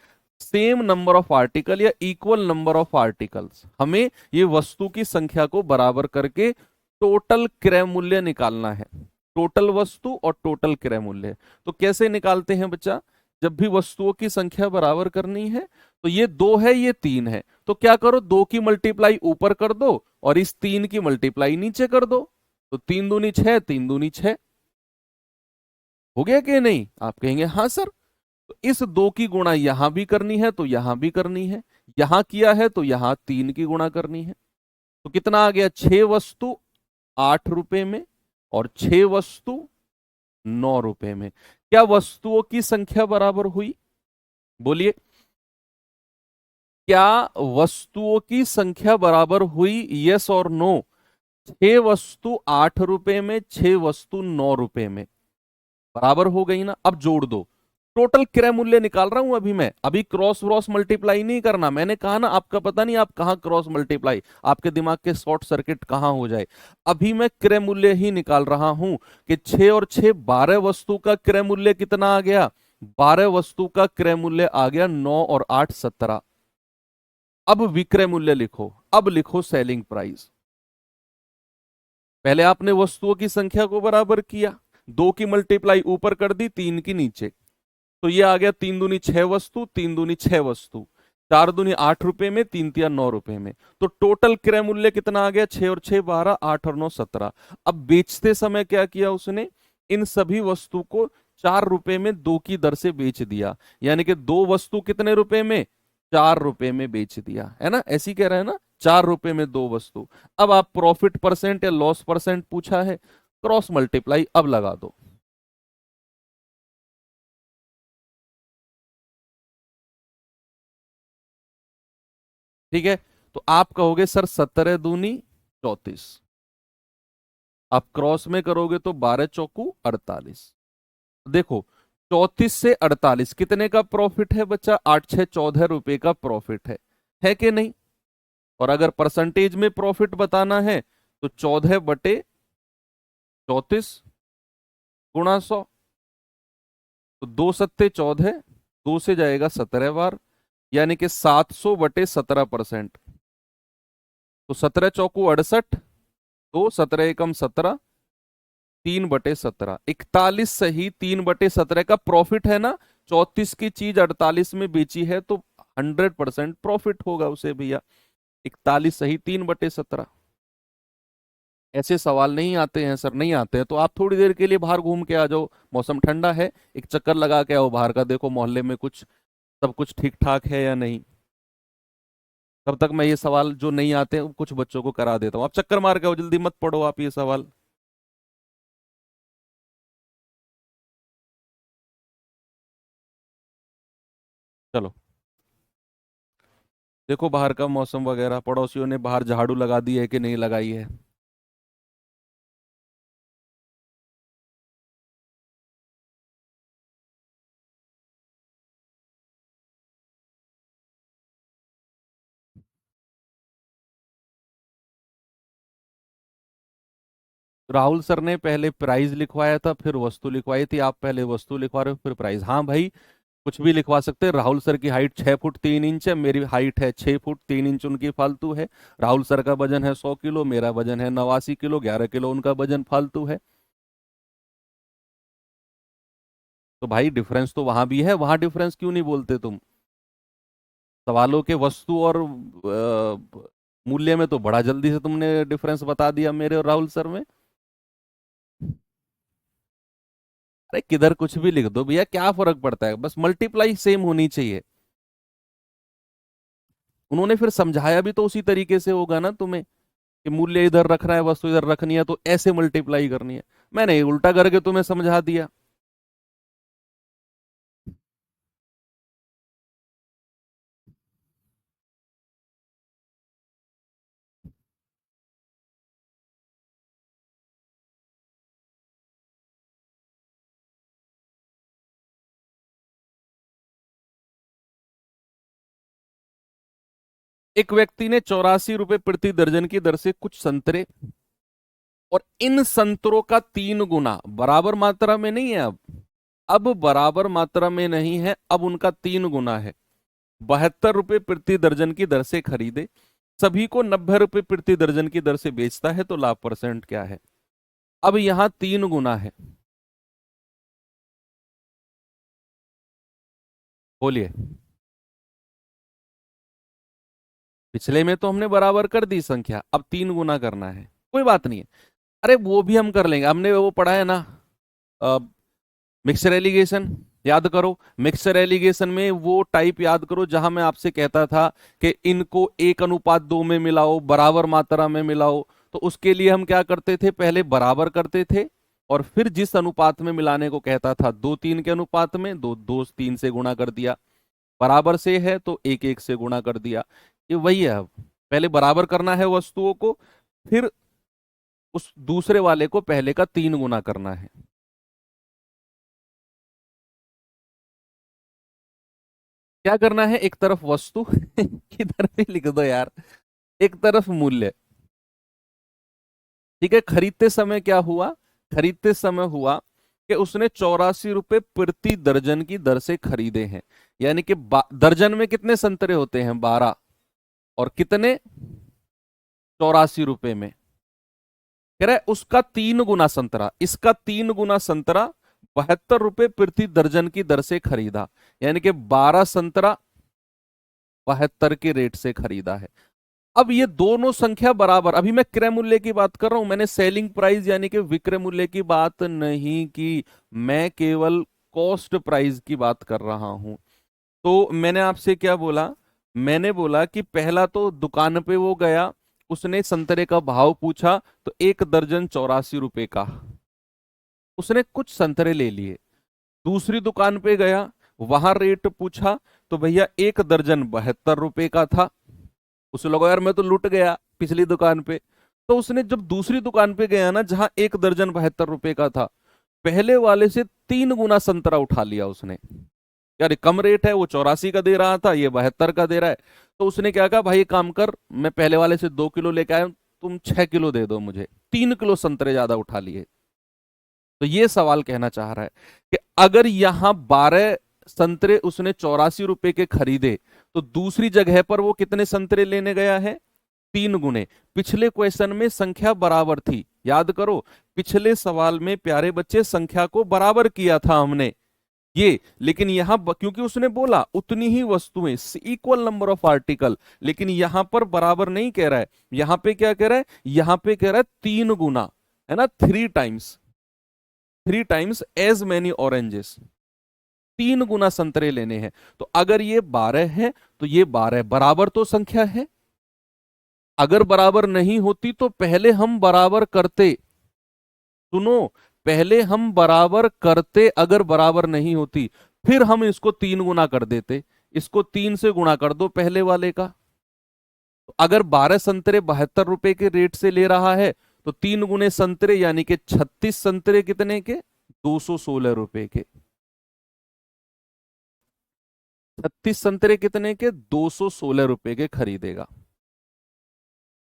सेम नंबर ऑफ आर्टिकल या इक्वल नंबर ऑफ आर्टिकल्स। हमें ये वस्तु की संख्या को बराबर करके टोटल क्रय मूल्य निकालना है। टोटल वस्तु और टोटल क्रय मूल्य। तो कैसे निकालते हैं बच्चा, जब भी वस्तुओं की संख्या बराबर करनी है, तो ये 2 है ये 3 है, तो क्या करो 2 की मल्टीप्लाई ऊपर कर दो और इस 3 की मल्टीप्लाई नीचे कर दो। तो 3 दूनी 6, 3 दूनी 6। हो गया कि नहीं, आप कहेंगे हाँ सर। तो इस 2 की गुणा यहां भी करनी है तो यहां भी करनी है, यहां किया है तो यहां 3 की गुणा करनी है। तो कितना आ गया, 6 वस्तु 8 रुपए में और 6 वस्तु 9 रुपए में। क्या वस्तुओं की संख्या बराबर हुई, बोलिए, क्या वस्तुओं की संख्या बराबर हुई, यस और नो। 6 वस्तु 8 रुपए में, 6 वस्तु 9 रुपए में, बराबर हो गई ना। अब जोड़ दो, टोटल क्रय मूल्य निकाल रहा हूं अभी मैं, अभी क्रॉस व्रॉस मल्टीप्लाई नहीं करना। मैंने कहा ना आपका पता नहीं आप कहां क्रॉस मल्टीप्लाई, आपके दिमाग के शॉर्ट सर्किट कहां हो जाए। अभी मैं क्रय मूल्य ही निकाल रहा हूं कि 6 और 6 12 वस्तु का क्रय मूल्य कितना आ गया, 12 वस्तु का क्रय मूल्य आ गया 9 और 8 17। अब विक्रय मूल्य लिखो, अब लिखो सेलिंग प्राइस। पहले आपने वस्तुओं की संख्या को बराबर किया, 2 की मल्टीप्लाई ऊपर कर दी, 3 की नीचे। तो ये आ गया 3 दूनी 6 वस्तु, 3 दूनी 6 वस्तु, 4 दूनी 8 रुपए में, 3 तिया 9 रुपए में। तो टोटल क्रय मूल्य कितना आ गया, 6 और 6 12, 8 और 9 17। अब बेचते समय क्या किया उसने, इन सभी वस्तु को 4 रुपए में 2 की दर से बेच दिया, यानी कि 2 वस्तु कितने रुपए में, 4 रुपए में बेच दिया, है ना, ऐसी कह रहा है ना, 4 रुपए में 2 वस्तु। अब आप प्रॉफिट परसेंट या लॉस परसेंट पूछा है, क्रॉस मल्टीप्लाई अब लगा दो। ठीक है, तो आप कहोगे सर 17 दूनी 34। आप क्रॉस में करोगे तो 12 चौकू 48। देखो 34 से 48 कितने का प्रॉफिट है बच्चा? 8 6 14 रुपए का प्रॉफिट है कि नहीं? और अगर परसेंटेज में प्रॉफिट बताना है तो 14/34 गुणा 100। तो 2 सत्ते 14, 2 से जाएगा 17 बार, यानी कि 700/17%। तो 17 चौकू 68, 2 17 एकम 17, 3/17, 41 सही 3/17 का प्रॉफिट है ना। 34 की चीज 48 में बेची है तो 100% प्रॉफिट होगा उसे भैया। 41 सही 3/17। ऐसे सवाल नहीं आते हैं सर, नहीं आते हैं तो आप थोड़ी देर के लिए बाहर घूम के आ जाओ, मौसम ठंडा है, एक चक्कर लगा के आओ बाहर का, देखो मोहल्ले में कुछ सब कुछ ठीक ठाक है या नहीं। तब तक मैं ये सवाल जो नहीं आते हैं कुछ बच्चों को करा देता हूँ। आप चक्कर मार के आओ, जल्दी मत पढ़ो आप ये सवाल। चलो देखो बाहर का मौसम वगैरह, पड़ोसियों ने बाहर झाड़ू लगा दी है कि नहीं लगाई है? राहुल सर ने पहले प्राइस लिखवाया था फिर वस्तु लिखवाई थी, आप पहले वस्तु लिखवा रहे हो फिर प्राइस। हाँ भाई, कुछ भी लिखवा सकते हैं। राहुल सर की हाइट 6 फुट 3 इंच है, मेरी हाइट है 6 फुट 3 इंच, उनकी फालतू है। राहुल सर का वजन है 100 किलो, मेरा वजन है 89 किलो, 11 किलो उनका वजन फालतू है। तो भाई डिफरेंस तो वहां भी है, वहां डिफरेंस क्यों नहीं बोलते तुम? सवालों के वस्तु और मूल्य में तो बड़ा जल्दी से तुमने डिफरेंस बता दिया मेरे और राहुल सर में। अरे किधर कुछ भी लिख दो भैया, क्या फर्क पड़ता है, बस मल्टीप्लाई सेम होनी चाहिए। उन्होंने फिर समझाया भी तो उसी तरीके से होगा ना तुम्हें, कि मूल्य इधर रखना है वस्तु इधर रखनी है तो ऐसे मल्टीप्लाई करनी है। मैंने उल्टा करके तुम्हें समझा दिया। एक व्यक्ति ने 84 रुपए प्रति दर्जन की दर से कुछ संतरे, और इन संतरों का 3 गुना बराबर मात्रा में नहीं है, अब बराबर मात्रा में नहीं है, अब उनका 3 गुना है, 72 रुपए प्रति दर्जन की दर से खरीदे, सभी को 90 रुपए प्रति दर्जन की दर से बेचता है, तो लाभ परसेंट क्या है? अब यहां 3 गुना है, बोलिए। पिछले में तो हमने बराबर कर दी संख्या, अब 3 गुना करना है, कोई बात नहीं है। अरे वो भी हम कर लेंगे, हमने वो पढ़ा है ना, मिक्सर एलिगेशन, याद करो। मिक्सर एलिगेशन में वो टाइप याद करो जहां मैं आपसे कहता था कि इनको 1:2 में मिलाओ, बराबर मात्रा में मिलाओ। तो उसके लिए हम क्या करते थे, पहले बराबर करते थे और फिर जिस अनुपात में मिलाने को कहता था 2 3 के अनुपात में, 2 2 3 से गुणा कर दिया। बराबर से है तो 1 1 से गुणा कर दिया। ये वही है, अब पहले बराबर करना है वस्तुओं को, फिर उस दूसरे वाले को पहले का 3 गुना करना है। क्या करना है, एक तरफ वस्तु किधर भी लिख दो यार, एक तरफ मूल्य। ठीक है, खरीदते समय क्या हुआ, खरीदते समय हुआ कि उसने 84 रुपए प्रति दर्जन की दर से खरीदे हैं, यानी कि दर्जन में कितने संतरे होते हैं, 12, और कितने, 84 रुपए में। कह रहा है उसका 3 गुना संतरा, इसका 3 गुना संतरा 72 रुपए प्रति दर्जन की दर से खरीदा, यानी कि 12 संतरा 72 के रेट से खरीदा है। अब ये दोनों संख्या बराबर, अभी मैं क्रय मूल्य की बात कर रहा हूं, मैंने सेलिंग प्राइस यानी कि विक्रय मूल्य की बात नहीं की, मैं केवल कॉस्ट प्राइस की बात कर रहा हूं। तो मैंने आपसे क्या बोला, मैंने बोला कि पहला तो दुकान पे वो गया, उसने संतरे का भाव पूछा, तो 1 दर्जन 84 रुपए का, उसने कुछ संतरे ले लिए। दूसरी दुकान पे गया, वहां रेट पूछा, तो भैया 1 दर्जन 72 रुपए का था। उसे लगा यार मैं तो लुट गया पिछली दुकान पे। तो उसने जब दूसरी दुकान पे गया ना, जहां 1 दर्जन 72 रुपए का था, पहले वाले से 3 गुना संतरा उठा लिया उसने। यार ये कम रेट है, वो 84 का दे रहा था, ये 72 का दे रहा है। तो उसने क्या कहा, भाई एक काम कर, मैं पहले वाले से 2 किलो लेके आया हूं, तुम 6 किलो दे दो मुझे। 3 किलो संतरे ज्यादा उठा लिए। तो ये सवाल कहना चाह रहा है कि अगर यहां 12 संतरे उसने 84 रुपए के खरीदे, तो दूसरी जगह पर वो कितने संतरे लेने गया है? 3 गुने। पिछले क्वेश्चन में संख्या बराबर थी, याद करो, पिछले सवाल में प्यारे बच्चे संख्या को बराबर किया था हमने ये। लेकिन यहां क्योंकि उसने बोला उतनी ही वस्तुएं, इक्वल नंबर ऑफ आर्टिकल, लेकिन यहां पर बराबर नहीं कह रहा है। यहां पे क्या कह रहा है? यहां पे कह रहा है 3 गुना, है ना, 3 times, 3 times as many oranges. 3 गुना संतरे लेने हैं। तो अगर ये 12 है तो ये 12 बराबर तो संख्या है। अगर बराबर नहीं होती तो पहले हम बराबर करते। सुनो, पहले हम बराबर करते, अगर बराबर नहीं होती फिर हम इसको 3 गुना कर देते। इसको 3 से गुणा कर दो पहले वाले का। तो अगर 12 संतरे 72 रुपए के रेट से ले रहा है, तो 3 गुने संतरे यानी कि 36 संतरे कितने के? 216 रुपए के। 36 संतरे कितने के? 216 रुपए के खरीदेगा।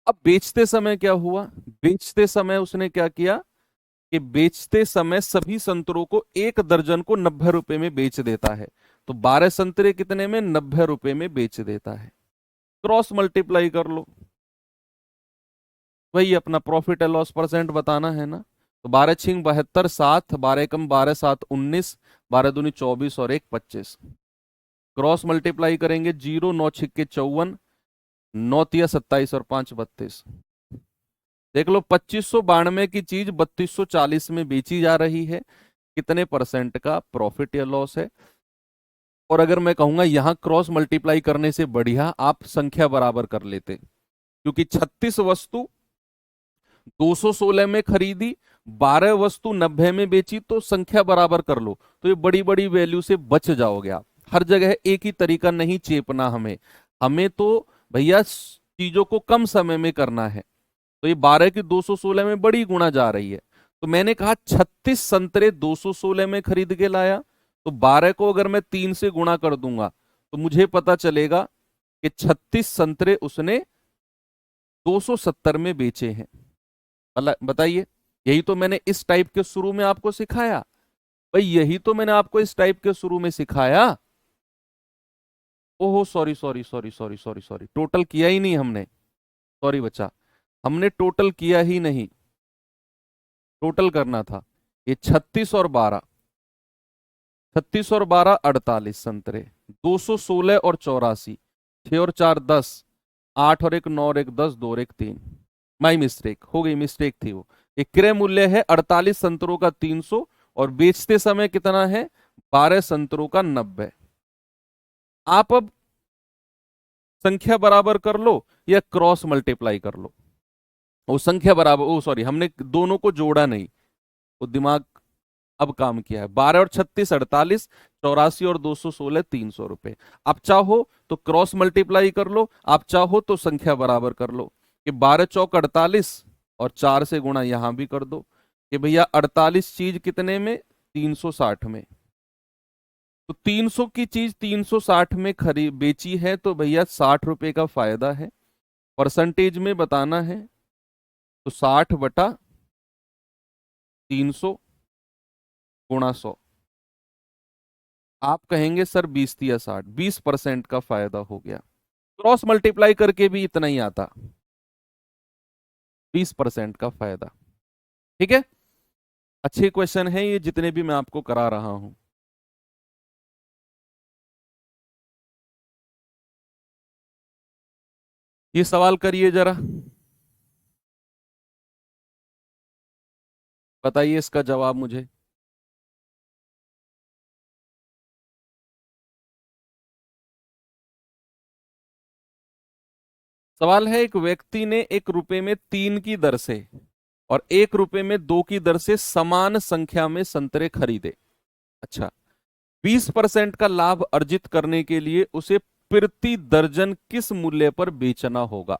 अब बेचते समय क्या हुआ? बेचते समय उसने क्या किया कि बेचते समय सभी संतरों को, 1 दर्जन को 90 रुपए में बेच देता है। तो 12 संतरे कितने में? 90 रुपए में बेच देता है। क्रॉस मल्टीप्लाई कर लो, वही अपना प्रॉफिट एंड लॉस परसेंट बताना है ना। तो 12×6 = 72, 7, 12 × 12 = 7, 19, 12×2 = 24 और 1 25। क्रॉस मल्टीप्लाई करेंगे, 0 9 6 54, 9 × 27 और 5 32। देख लो, 2592 की चीज 3240 में बेची जा रही है। कितने परसेंट का प्रॉफिट या लॉस है? और अगर मैं कहूंगा यहां क्रॉस मल्टीप्लाई करने से बढ़िया आप संख्या बराबर कर लेते, क्योंकि 36 वस्तु 216 में खरीदी, 12 वस्तु 90 में बेची, तो संख्या बराबर कर लो। तो ये बड़ी बड़ी वैल्यू से बच जाओगे आप। हर जगह एक ही तरीका नहीं चेपना हमें। हमें तो भैया चीजों को कम समय में करना है। तो ये 12 की 216 में बड़ी गुणा जा रही है। तो मैंने कहा 36 संतरे 216 में खरीद के लाया, तो 12 को अगर मैं 3 से गुणा कर दूंगा तो मुझे पता चलेगा कि 36 संतरे उसने 270 में बेचे हैं। बताइए, यही तो मैंने इस टाइप के शुरू में आपको सिखाया। भाई यही तो मैंने आपको इस टाइप के शुरू में सिखाया। ओहो, sorry sorry sorry sorry sorry sorry, total किया ही नहीं हमने। सॉरी बच्चा, हमने टोटल किया ही नहीं। टोटल करना था। ये 36 और 12 48 संतरे, 216 और 84, 6 और 4 10, 8 और 1 9 और 1 10, 2 और 1 3। माई मिस्टेक हो गई, मिस्टेक थी वो। एक क्रय मूल्य है 48 संतरों का 300, और बेचते समय कितना है? 12 संतरों का 90। आप अब संख्या बराबर कर लो या क्रॉस मल्टीप्लाई कर लो। वो संख्या बराबर, ओ सॉरी, हमने दोनों को जोड़ा नहीं, वो दिमाग अब काम किया है। 12 और 36 48, 84 और 216 300 रुपए। आप चाहो तो क्रॉस मल्टीप्लाई कर लो, आप चाहो तो संख्या बराबर कर लो कि 12 चौक 48 और 4 से गुणा यहां भी कर दो कि भैया 48 चीज कितने में? 360 में। तो 300 की चीज 360 में खरीद बेची है, तो भैया 60 रुपए का फायदा है। परसेंटेज में बताना है तो 60/300 गुणा 100। आप कहेंगे सर 20 या 60, 20% का फायदा हो गया। क्रॉस मल्टीप्लाई करके भी इतना ही आता, 20% का फायदा। ठीक है, अच्छे क्वेश्चन है ये जितने भी मैं आपको करा रहा हूं। ये सवाल करिए जरा, बताइए इसका जवाब मुझे। सवाल है, एक व्यक्ति ने 1 रुपए में 3 की दर से और 1 रुपए में 2 की दर से समान संख्या में संतरे खरीदे। अच्छा, 20% का लाभ अर्जित करने के लिए उसे प्रति दर्जन किस मूल्य पर बेचना होगा?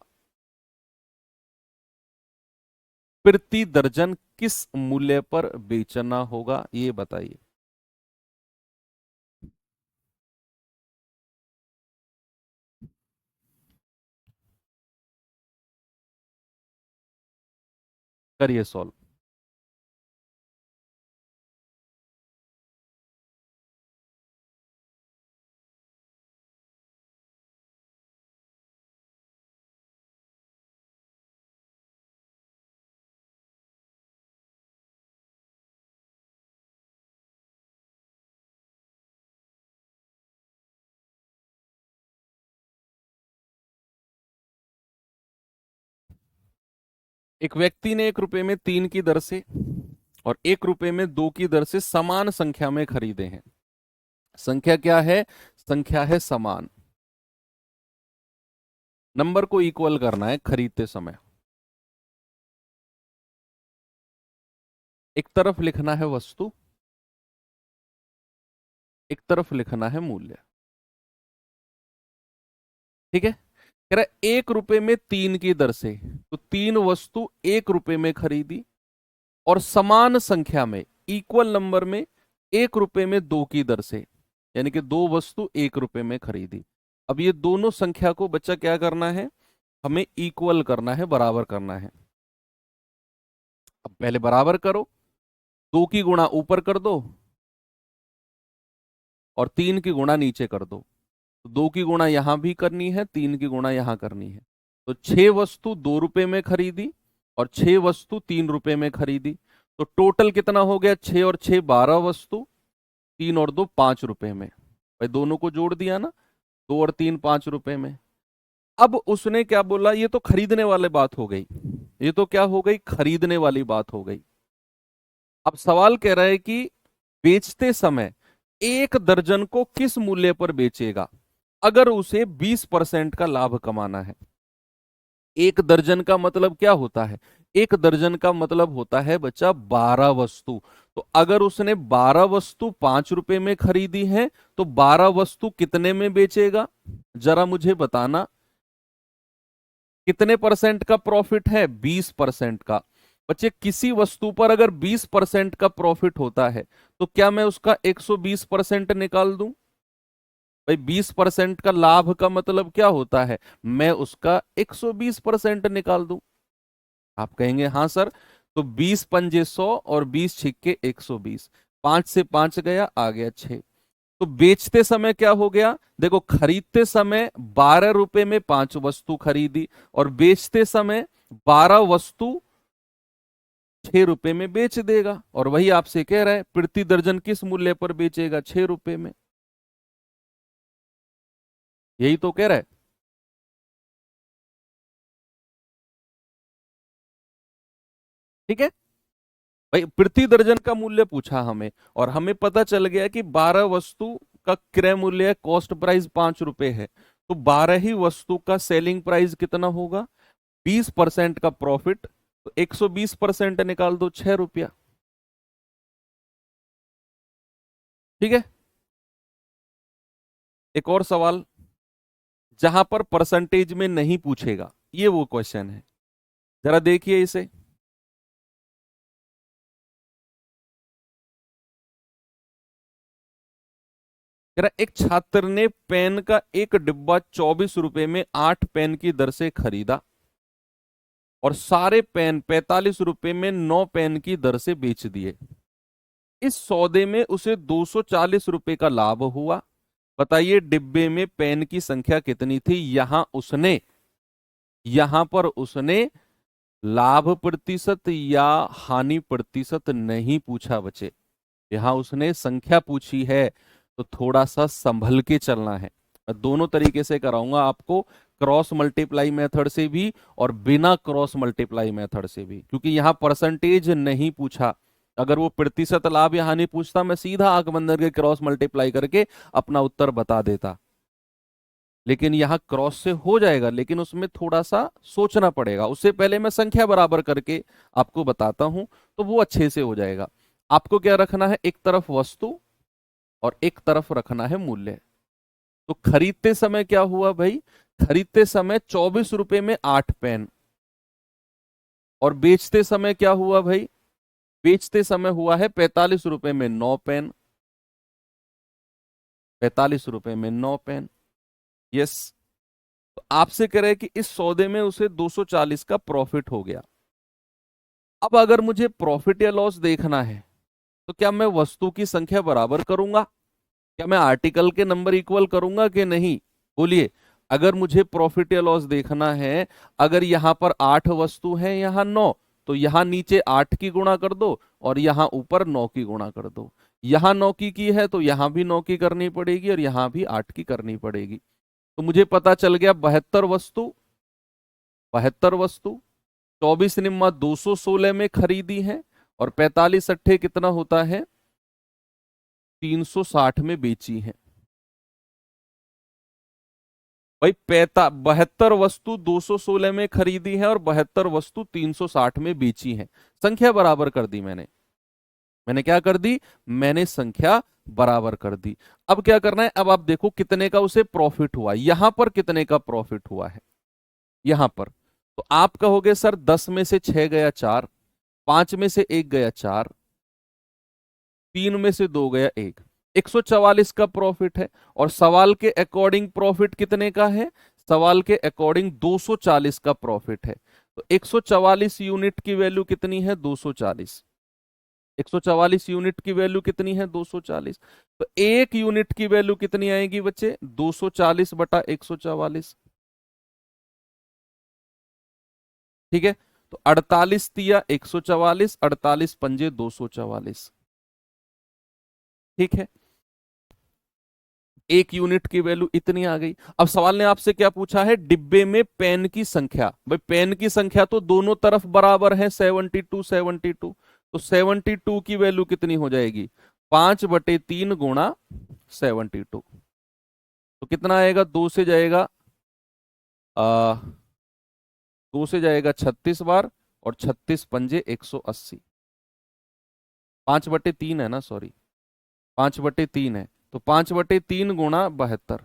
प्रति दर्जन किस मूल्य पर बेचना होगा, ये बताइए। करिए सॉल्व। एक व्यक्ति ने 1 रुपए में 3 की दर से और 1 रुपए में 2 की दर से समान संख्या में खरीदे हैं। संख्या क्या है? संख्या है समान। नंबर को इक्वल करना है खरीदते समय। एक तरफ लिखना है वस्तु, एक तरफ लिखना है मूल्य। ठीक है, कह रहा है 1 रुपए में 3 की दर से, तो 3 वस्तु 1 रुपए में खरीदी और समान संख्या में, इक्वल नंबर में, 1 रुपए में 2 की दर से, यानी कि 2 वस्तु 1 रुपए में खरीदी। अब ये दोनों संख्या को बच्चा क्या करना है? हमें इक्वल करना है, बराबर करना है। अब पहले बराबर करो, 2 की गुणा ऊपर कर दो और 3 की गुणा नीचे कर दो। तो 2 की गुणा यहां भी करनी है, 3 की गुणा यहां करनी है। तो 6 वस्तु 2 रुपए में खरीदी और 6 वस्तु 3 रुपए में खरीदी। तो टोटल कितना हो गया? 6 और 6 12 वस्तु, 3 और 2 5 रुपए में। भाई दोनों को जोड़ दिया ना, 2 और 3 5 रुपए में। अब उसने क्या बोला? ये तो खरीदने वाली बात हो गई, ये तो क्या हो गई? खरीदने वाली बात हो गई। अब सवाल कह रहा है कि बेचते समय 1 दर्जन को किस मूल्य पर बेचेगा अगर उसे 20% का लाभ कमाना है। 1 दर्जन का मतलब क्या होता है? 1 दर्जन का मतलब होता है बच्चा 12 वस्तु। तो अगर उसने 12 वस्तु 5 रुपए में खरीदी है तो 12 वस्तु कितने में बेचेगा? जरा मुझे बताना, कितने परसेंट का प्रॉफिट है? 20% का। बच्चे किसी वस्तु पर अगर 20% का प्रॉफिट होता है तो क्या मैं उसका 120% निकाल दूं? भाई 20% का लाभ का मतलब क्या होता है? मैं उसका 120% निकाल दूं। आप कहेंगे हाँ सर, तो 20 पंजे 100 और 20 छिक्के 120, 5 से 5 गया, आ गया 6। तो बेचते समय क्या हो गया? देखो, खरीदते समय 12 रुपए में 5 वस्तु खरीदी और बेचते समय 12 वस्तु 6 रुपए में बेच देगा। और वही आपसे कह रहा है प्रति दर्जन किस मूल्य पर बेचेगा? 6 रुपए में। यही तो कह रहा है। ठीक है भाई, प्रति दर्जन का मूल्य पूछा हमें और हमें पता चल गया कि 12 वस्तु का क्रय मूल्य, कॉस्ट प्राइस 5 रुपए है। तो 12 ही वस्तु का सेलिंग प्राइस कितना होगा? 20% का प्रॉफिट, तो 120% निकाल दो, 6 रुपया। ठीक है, एक और सवाल जहां पर परसेंटेज में नहीं पूछेगा, ये वो क्वेश्चन है। जरा देखिए इसे। कह रहा एक छात्र ने पेन का एक डिब्बा 24 रुपए में 8 पेन की दर से खरीदा और सारे पेन 45 रुपए में 9 पेन की दर से बेच दिए। इस सौदे में उसे 240 रुपए का लाभ हुआ। बताइए डिब्बे में पेन की संख्या कितनी थी? यहां पर उसने लाभ प्रतिशत या हानि प्रतिशत नहीं पूछा बच्चे, यहां उसने संख्या पूछी है। तो थोड़ा सा संभल के चलना है। मैं दोनों तरीके से कराऊंगा आपको, क्रॉस मल्टीप्लाई मेथड से भी और बिना क्रॉस मल्टीप्लाई मेथड से भी, क्योंकि यहां परसेंटेज नहीं पूछा। अगर वो प्रतिशत लाभ या हानि पूछता, मैं सीधा आंख बंद करके क्रॉस मल्टीप्लाई करके अपना उत्तर बता देता। लेकिन यहां क्रॉस से हो जाएगा, लेकिन उसमें थोड़ा सा सोचना पड़ेगा। उससे पहले मैं संख्या बराबर करके आपको बताता हूं, तो वो अच्छे से हो जाएगा। आपको क्या रखना है? एक तरफ वस्तु और एक तरफ रखना है मूल्य। तो खरीदते समय क्या हुआ भाई, खरीदते समय 24 रुपए में 8 पेन, और बेचते समय क्या हुआ भाई, बेचते समय हुआ है 45 रुपए में 9 पेन, 45 रुपए में 9 पेन। यस। तो आपसे कह रहे हैं कि इस सौदे में उसे 240 का प्रॉफिट हो गया। अब अगर मुझे प्रॉफिट या लॉस देखना है तो क्या मैं वस्तु की संख्या बराबर करूंगा, क्या मैं आर्टिकल के नंबर इक्वल करूंगा कि नहीं? बोलिए। अगर मुझे प्रॉफिट या लॉस देखना है, अगर यहां पर 8 वस्तु है, यहां 9, तो यहां नीचे 8 की गुणा कर दो और यहां ऊपर 9 की गुणा कर दो। यहां 9 की है तो यहां भी 9 की करनी पड़ेगी और यहां भी 8 की करनी पड़ेगी। तो मुझे पता चल गया 72 वस्तु, 72 वस्तु 24 निम्मा 216 में खरीदी है, और 45 अट्ठे कितना होता है, 360 में बेची है। भाई 72 वस्तु 216 में खरीदी है और 72 वस्तु 360 में बेची है। संख्या बराबर कर दी मैंने। मैंने क्या कर दी, मैंने संख्या बराबर कर दी। अब क्या करना है, अब आप देखो कितने का उसे प्रॉफिट हुआ, यहां पर कितने का प्रॉफिट हुआ है, यहां पर। तो आप कहोगे सर 10 में से 6 गया 4, 5 में से 1 गया 4, 3 में से 2 गया 1, 144 का प्रॉफिट है। और सवाल के अकॉर्डिंग प्रॉफिट कितने का है, सवाल के अकॉर्डिंग 240 का प्रॉफिट है। तो 144 यूनिट की वैल्यू कितनी है, 240। 144 यूनिट की वैल्यू कितनी है, 240। तो एक यूनिट की वैल्यू कितनी आएगी बच्चे, 240 बटा 144। ठीक है। तो 48 तिया 144, 48 पंजे 244। ठीक है। एक यूनिट की वैल्यू इतनी आ गई। अब सवाल ने आपसे क्या पूछा है, डिब्बे में पेन की संख्या। भाई पेन की संख्या तो दोनों तरफ बराबर है, 72 72। तो 72 की वैल्यू कितनी हो जाएगी, 5/3 गुणा 72। तो कितना आएगा, आ, 2 से जाएगा 36 बार, और 36 पंजे 180। 5/3 है ना, सॉरी, 5/3 है। तो 5/3 गुणा 72,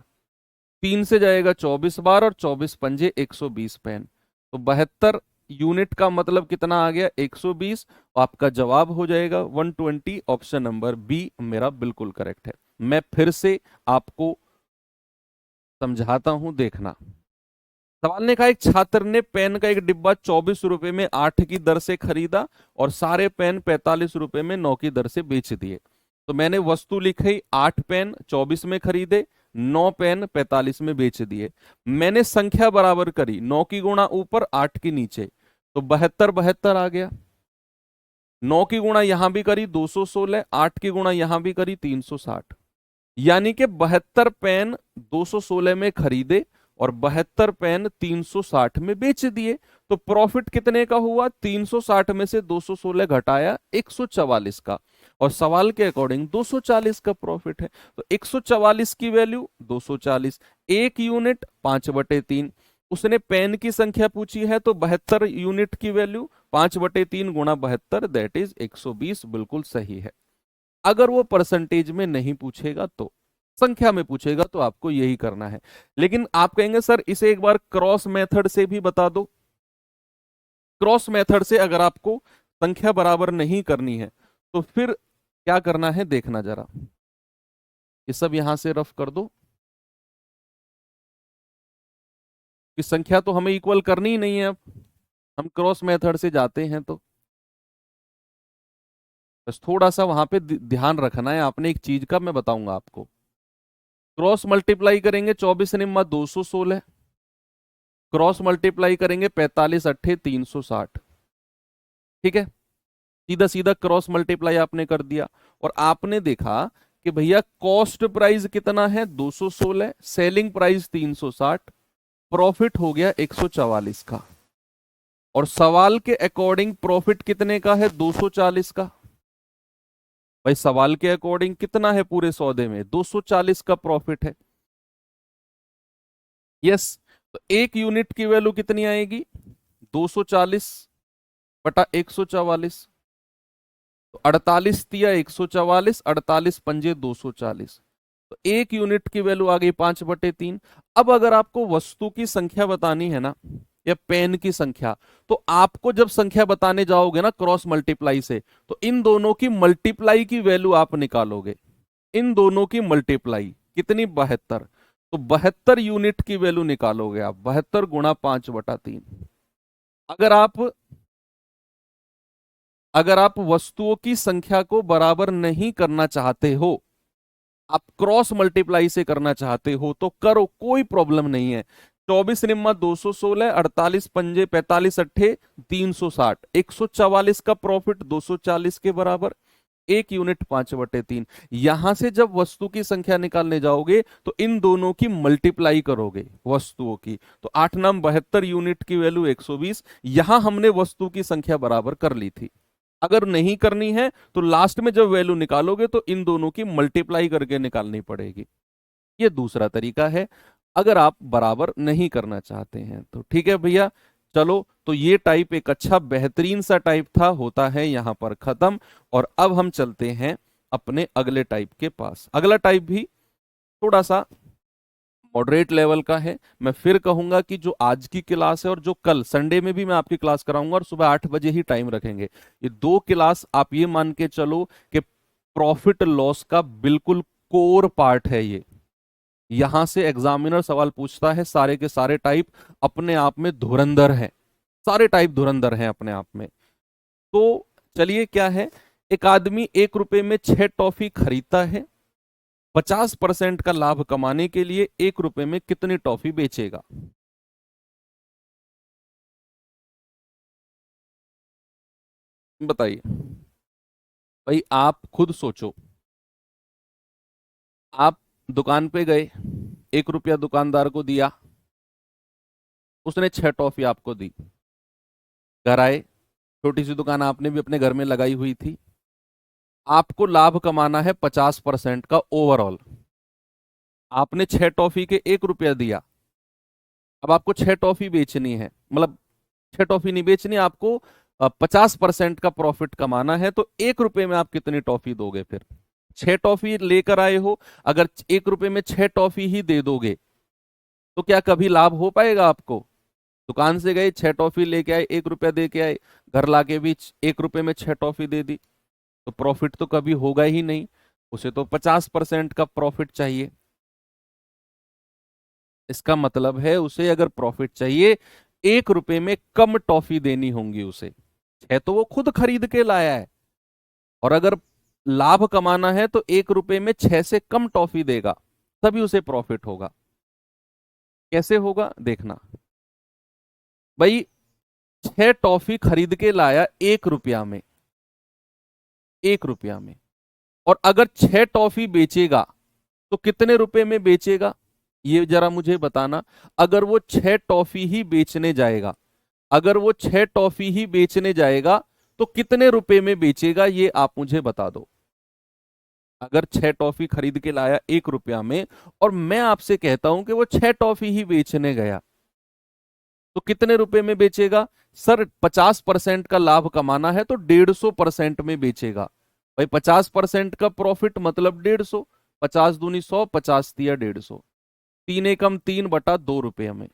3 से जाएगा 24 बार और 24 पंजे 120 पेन। तो 72 यूनिट का मतलब कितना आ गया, 120। आपका जवाब हो जाएगा 120। ऑप्शन नंबर बी मेरा बिल्कुल करेक्ट है। मैं फिर से आपको समझाता हूं, देखना। सवाल ने कहा एक छात्र ने पेन का एक डिब्बा 24 रुपए में 8 की दर से खरीदा और सारे पेन 45 रुपए में 9 की दर से बेच दिए। तो मैंने वस्तु लिखी, 8 पेन 24 में खरीदे, 9 पेन 45 में बेच दिए। मैंने संख्या बराबर करी, 9 की गुणा ऊपर 8 की नीचे, तो 72 72 आ गया। 9 की गुणा यहां भी करी 216, 8 की गुणा यहां भी करी 360। यानी कि 72 पेन 216 में खरीदे और 72 पेन 360 में बेच दिए। तो प्रॉफिट कितने का हुआ, 360 में से 216 घटाया 144 का, और सवाल के अकॉर्डिंग 240 का प्रॉफिट है। तो 144 की वैल्यू 240, एक यूनिट 5/3। उसने पेन की संख्या पूछी है तो 72 यूनिट की वैल्यू 5/3 गुणा 72, दैट इज 120, बिल्कुल सही है। अगर वो परसेंटेज में नहीं पूछेगा तो, संख्या में पूछेगा तो आपको यही करना है। लेकिन आप कहेंगे सर इसे एक बार क्रॉस मेथड से भी बता दो। क्रॉस मेथड से अगर आपको संख्या बराबर नहीं करनी है तो फिर क्या करना है, देखना जरा। ये सब यहां से रफ कर दो, कि संख्या तो हमें इक्वल करनी ही नहीं है। अब हम क्रॉस मेथड से जाते हैं तो बस थोड़ा सा वहां पे ध्यान रखना है आपने, एक चीज का मैं बताऊंगा आपको। क्रॉस मल्टीप्लाई करेंगे 24 निम्मा 216, क्रॉस मल्टीप्लाई करेंगे 45 अट्ठे 360। ठीक है। सीधा सीधा क्रॉस मल्टीप्लाई आपने कर दिया, और आपने देखा कि भैया कॉस्ट प्राइस कितना है 216, सेलिंग प्राइस 360, प्रॉफिट हो गया 144 का। और सवाल के अकॉर्डिंग प्रॉफिट कितने का है, 240 का। भाई सवाल के अकॉर्डिंग कितना है, पूरे सौदे में 240 का प्रॉफिट है। यस। तो एक यूनिट की वैल्यू कितनी आएगी, 240 बटा 144। तो 48 तिया 144, 48 पंजे 240। तो 1 यूनिट की वैल्यू आ गई 5/3। अब अगर आपको वस्तु की संख्या बतानी है ना, या पेन की संख्या, तो आपको जब संख्या बताने जाओगे ना क्रॉस मल्टीप्लाई से, तो इन दोनों की मल्टीप्लाई की वैल्यू आप निकालोगे। इन दोनों की मल्टीप्लाई कितनी, 72। तो 72 यूनिट की वैल्यू निकालोगे आप, 72 गुणा 5/3। अगर आप अगर आप वस्तुओं की संख्या को बराबर नहीं करना चाहते हो, आप क्रॉस मल्टीप्लाई से करना चाहते हो, तो करो, कोई प्रॉब्लम नहीं है। 24 निम्मा 216, 48 पंजे 45 अट्ठे 360, 144 का प्रॉफिट 240 के बराबर, 1 यूनिट 5/3। यहां से जब वस्तु की संख्या निकालने जाओगे तो इन दोनों की मल्टीप्लाई करोगे वस्तुओं की, तो 8 नाम 72 यूनिट की वैल्यू 120। यहां हमने वस्तु की संख्या बराबर कर ली थी। अगर नहीं करनी है तो लास्ट में जब वैल्यू निकालोगे तो इन दोनों की मल्टीप्लाई करके निकालनी पड़ेगी। ये दूसरा तरीका है अगर आप बराबर नहीं करना चाहते हैं तो। ठीक है भैया, चलो, तो ये टाइप एक अच्छा बेहतरीन सा टाइप था, होता है यहां पर खत्म। और अब हम चलते हैं अपने अगले टाइप के पास। अगला टाइप भी थोड़ा सा मॉडरेट लेवल का है। मैं फिर कहूंगा कि जो आज की क्लास है और जो कल संडे में भी मैं आपकी क्लास कराऊंगा, और सुबह 8 बजे ही टाइम रखेंगे, ये दो क्लास आप ये मान के चलो कि प्रॉफिट लॉस का बिल्कुल कोर पार्ट है ये। यहां से एग्जामिनर सवाल पूछता है, सारे के सारे टाइप अपने आप में धुरंधर हैं, सारे टाइप धुरंधर हैं अपने आप में। तो चलिए, क्या है, एक आदमी 1 रुपए में 6 टॉफी खरीदता है, 50% का लाभ कमाने के लिए 1 रुपए में कितनी टॉफी बेचेगा? बताइए भाई, आप खुद सोचो। आप दुकान पे गए, 1 रुपया दुकानदार को दिया, उसने 6 टॉफी आपको दी। घर आए, छोटी सी दुकान आपने भी अपने घर में लगाई हुई थी, आपको लाभ कमाना है 50% का ओवरऑल। आपने 6 टॉफी के 1 रुपया दिया, अब आपको 6 टॉफी बेचनी है, मतलब 6 टॉफी नहीं बेचनी आपको, 50% का प्रॉफिट कमाना है। तो 1 रुपए में आप कितनी टॉफी दोगे फिर? 6 टॉफी लेकर आए हो, अगर 1 रुपए में 6 टॉफी ही दे दोगे तो क्या कभी लाभ हो पाएगा आपको? दुकान से गए, 6 टॉफी लेके आए, 1 रुपया दे के आए, घर लाके भी 1 रुपए में 6 टॉफी दे दी, तो प्रॉफिट तो कभी होगा ही नहीं। उसे तो 50% का प्रॉफिट चाहिए। इसका मतलब है उसे अगर प्रॉफिट चाहिए, 1 रुपए में कम टॉफी देनी होंगी उसे। 6 तो वो खुद खरीद के लाया है, और अगर लाभ कमाना है तो 1 रुपए में 6 से कम टॉफी देगा, तभी उसे प्रॉफिट होगा। कैसे होगा देखना भाई, 6 टॉफी खरीद के लाया 1 रुपया में, 1 रुपया में, और अगर 6 टॉफी बेचेगा तो कितने रुपए में बेचेगा, ये जरा मुझे बताना। अगर वो 6 टॉफी ही बेचने जाएगा, अगर वो 6 टॉफी ही बेचने जाएगा तो कितने रुपए में बेचेगा, ये आप मुझे बता दो। अगर 6 टॉफी खरीद के लाया 1 रुपया में, और मैं आपसे कहता हूं कि वो 6 टॉफी ही बेचने गया, तो कितने रुपए में बेचेगा? सर 50% का लाभ कमाना है तो 150% में बेचेगा। भाई 50% का प्रॉफिट मतलब 150, 50 दूनी 100, 50 तिया 150, 3 एकम 3/2 रुपये में।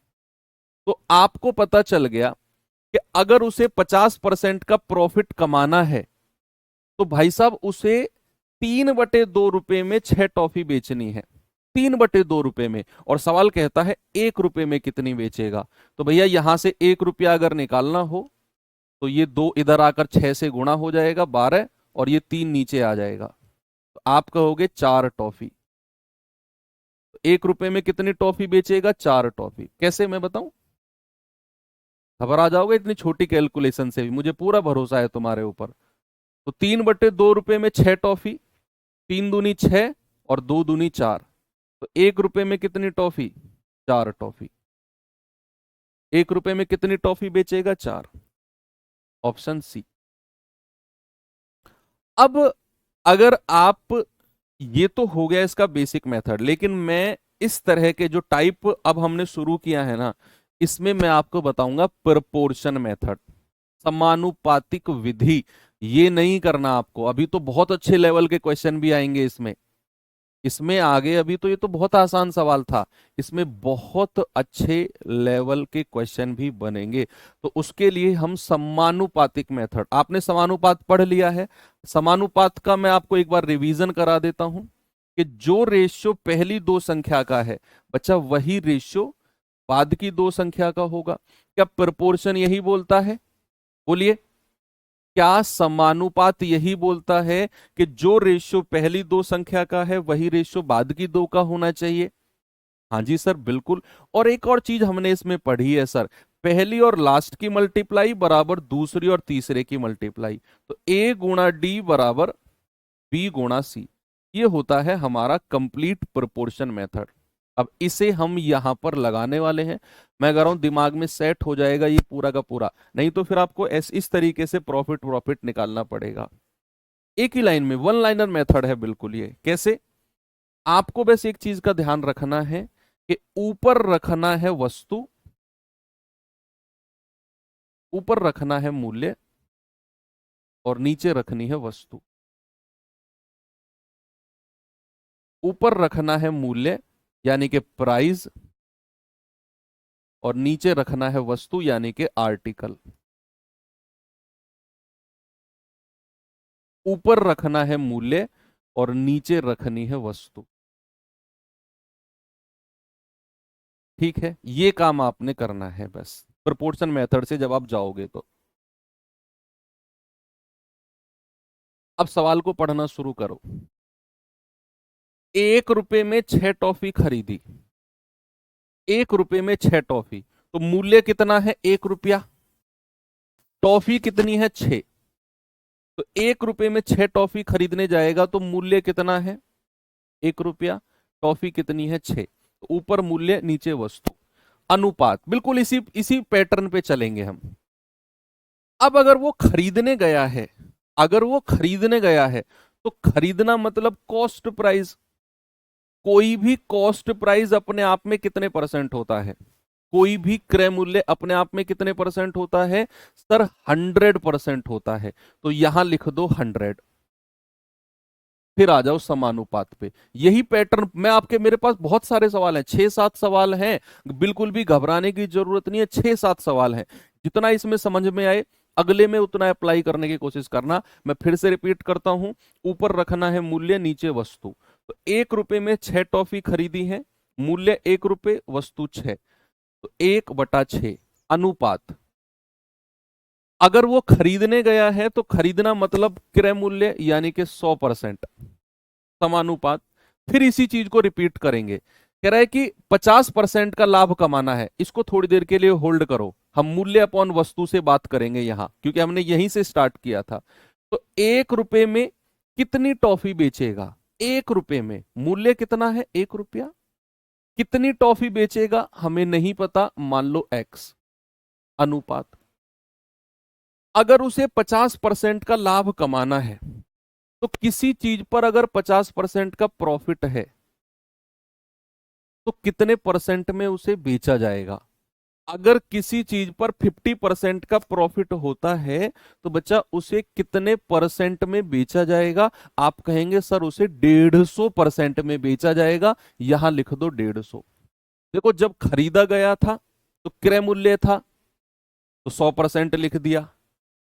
तो आपको पता चल गया कि अगर उसे 50% का प्रॉफिट कमाना है तो भाई साहब उसे 3/2 रुपये में 6 टॉफी बेचनी है, 3/2 रुपये में। और सवाल कहता है 1 रुपए में कितनी बेचेगा। तो भैया यहां से 1 रुपया अगर निकालना हो तो ये 2 इधर आकर 6 से गुणा हो जाएगा 12, और ये 3 नीचे आ जाएगा, तो आप कहोगे 4 टॉफी। तो 1 रुपए में कितनी टॉफी बेचेगा? 4 टॉफी। कैसे, मैं बताऊं? घबरा जाओगे इतनी छोटी कैलकुलेशन से भी, मुझे पूरा भरोसा है तुम्हारे ऊपर। तो 3/2 रुपये में 6 टॉफी, 3 दूनी 6 और 2 दूनी 4, तो 1 रुपए में कितनी टॉफी? 4 टॉफी। 1 रुपए में कितनी टॉफी बेचेगा? 4। Option C. अब अगर आप, ये तो हो गया इसका बेसिक मेथड, लेकिन मैं इस तरह के जो टाइप अब हमने शुरू किया है ना, इसमें मैं आपको बताऊंगा प्रपोर्शन मेथड, समानुपातिक विधि। ये नहीं करना आपको, अभी तो बहुत अच्छे लेवल के क्वेश्चन भी आएंगे इसमें। इसमें आगे अभी तो ये तो बहुत आसान सवाल था, इसमें बहुत अच्छे लेवल के क्वेश्चन भी बनेंगे। तो उसके लिए हम समानुपातिक मेथड, आपने समानुपात पढ़ लिया है, समानुपात का मैं आपको एक बार रिवीजन करा देता हूं कि जो रेशियो पहली दो संख्या का है बच्चा, वही रेशियो बाद की दो संख्या का होगा। क्या प्रोपोर्शन यही बोलता है? बोलिए, क्या समानुपात यही बोलता है कि जो रेशियो पहली दो संख्या का है वही रेशियो बाद की दो का होना चाहिए? हाँ जी सर, बिल्कुल। और एक और चीज हमने इसमें पढ़ी है सर, पहली और लास्ट की मल्टीप्लाई बराबर दूसरी और तीसरे की मल्टीप्लाई। तो ए गुणा डी बराबर बी गुणा सी, ये होता है हमारा कंप्लीट प्रोपोर्शन मेथड। अब इसे हम यहां पर लगाने वाले हैं। मैं कह रहा हूं दिमाग में सेट हो जाएगा ये पूरा का पूरा, नहीं तो फिर आपको इस तरीके से प्रॉफिट प्रॉफिट निकालना पड़ेगा। एक ही लाइन में, वन लाइनर मेथड है बिल्कुल। ये कैसे? आपको बस एक चीज का ध्यान रखना है कि ऊपर रखना है वस्तु, ऊपर रखना है मूल्य, और नीचे रखनी है वस्तु। ऊपर रखना है मूल्य यानी कि प्राइस, और नीचे रखना है वस्तु यानी कि आर्टिकल। ऊपर रखना है मूल्य और नीचे रखनी है वस्तु। ठीक है, ये काम आपने करना है बस प्रोपोर्शन मेथड से जब आप जाओगे तो। अब सवाल को पढ़ना शुरू करो। 1 रुपए में 6 टॉफी खरीदी, 1 रुपए में 6 टॉफी, तो मूल्य कितना है? 1 रुपया। टॉफी कितनी है? 6। तो 1 रुपए में 6 टॉफी खरीदने जाएगा तो मूल्य कितना है? 1 रुपया। टॉफी कितनी है? 6। तो ऊपर मूल्य नीचे वस्तु, अनुपात, बिल्कुल इसी इसी पैटर्न पे चलेंगे हम। अब अगर वो खरीदने गया है, अगर वो खरीदने गया है तो खरीदना मतलब कॉस्ट प्राइस। कोई भी कॉस्ट प्राइस अपने आप में कितने परसेंट होता है? कोई भी क्रय मूल्य अपने आप में कितने परसेंट होता है सर? 100% होता है। तो यहां लिख दो 100। फिर आ जाओ समानुपात पे। यही पैटर्न मैं आपके, मेरे पास बहुत सारे सवाल हैं, 6-7 सवाल हैं, बिल्कुल भी घबराने की जरूरत नहीं है। 6-7 सवाल हैं, जितना इसमें समझ में आए अगले में उतना अप्लाई करने की कोशिश करना। मैं फिर से रिपीट करता हूं, ऊपर रखना है मूल्य, नीचे वस्तु। तो 1 रुपए में 6 टॉफी खरीदी है, मूल्य 1 रुपए, वस्तु 6, तो 1/6 अनुपात। अगर वो खरीदने गया है तो खरीदना मतलब क्रय मूल्य यानी कि 100%, समानुपात। फिर इसी चीज को रिपीट करेंगे। कह रहा है कि 50% का लाभ कमाना है, इसको थोड़ी देर के लिए होल्ड करो, हम मूल्य अपॉन वस्तु से बात करेंगे यहां, क्योंकि हमने यहीं से स्टार्ट किया था। तो 1 रुपए में कितनी टॉफी बेचेगा? 1 रुपए में मूल्य कितना है? 1 रुपया। कितनी टॉफी बेचेगा हमें नहीं पता, मान लो एक्स, अनुपात। अगर उसे 50% का लाभ कमाना है तो किसी चीज पर अगर 50% का प्रॉफिट है तो कितने परसेंट में उसे बेचा जाएगा? अगर किसी चीज पर 50% का प्रॉफिट होता है तो बच्चा उसे कितने परसेंट में बेचा जाएगा? आप कहेंगे सर उसे 150% में बेचा जाएगा। यहां लिख दो 150। देखो, जब खरीदा गया था तो क्रय मूल्य था, तो 100% लिख दिया।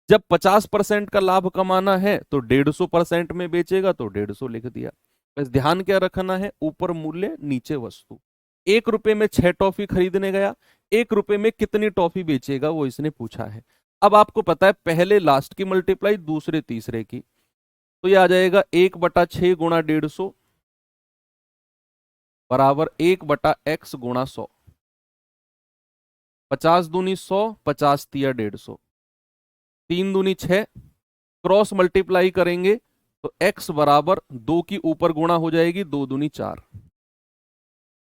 जब 50% का लाभ कमाना है तो 150% में बेचेगा, तो 150 लिख दिया। बस ध्यान क्या रखना है? ऊपर मूल्य नीचे वस्तु। 1 रुपए में 6 टॉफी खरीदने गया, 1 रुपए में कितनी टॉफी बेचेगा वो इसने पूछा है। अब आपको पता है पहले लास्ट की मल्टीप्लाई दूसरे तीसरे की, तो ये आ जाएगा 1/6 गुणा 150 बराबर 1/x गुणा 100। 50 दूनी 100, 50 तिया 150, 3 दूनी 6, क्रॉस मल्टीप्लाई करेंगे तो x बराबर 2 की ऊपर गुणा हो जाएगी, 2 दूनी 4।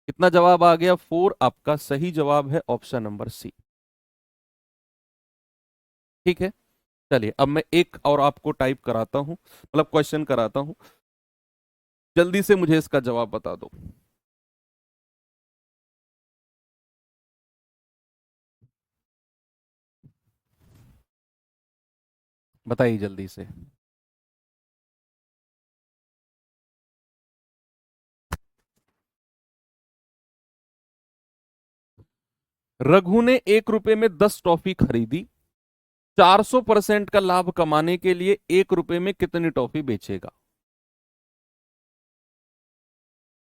कितना जवाब आ गया? 4। आपका सही जवाब है ऑप्शन नंबर सी। ठीक है, चलिए अब मैं एक और आपको टाइप कराता हूं, मतलब क्वेश्चन कराता हूं, जल्दी से मुझे इसका जवाब बता दो। बताइए जल्दी से। रघु ने 1 रुपए में 10 टॉफी खरीदी, 400% का लाभ कमाने के लिए 1 रुपए में कितनी टॉफी बेचेगा?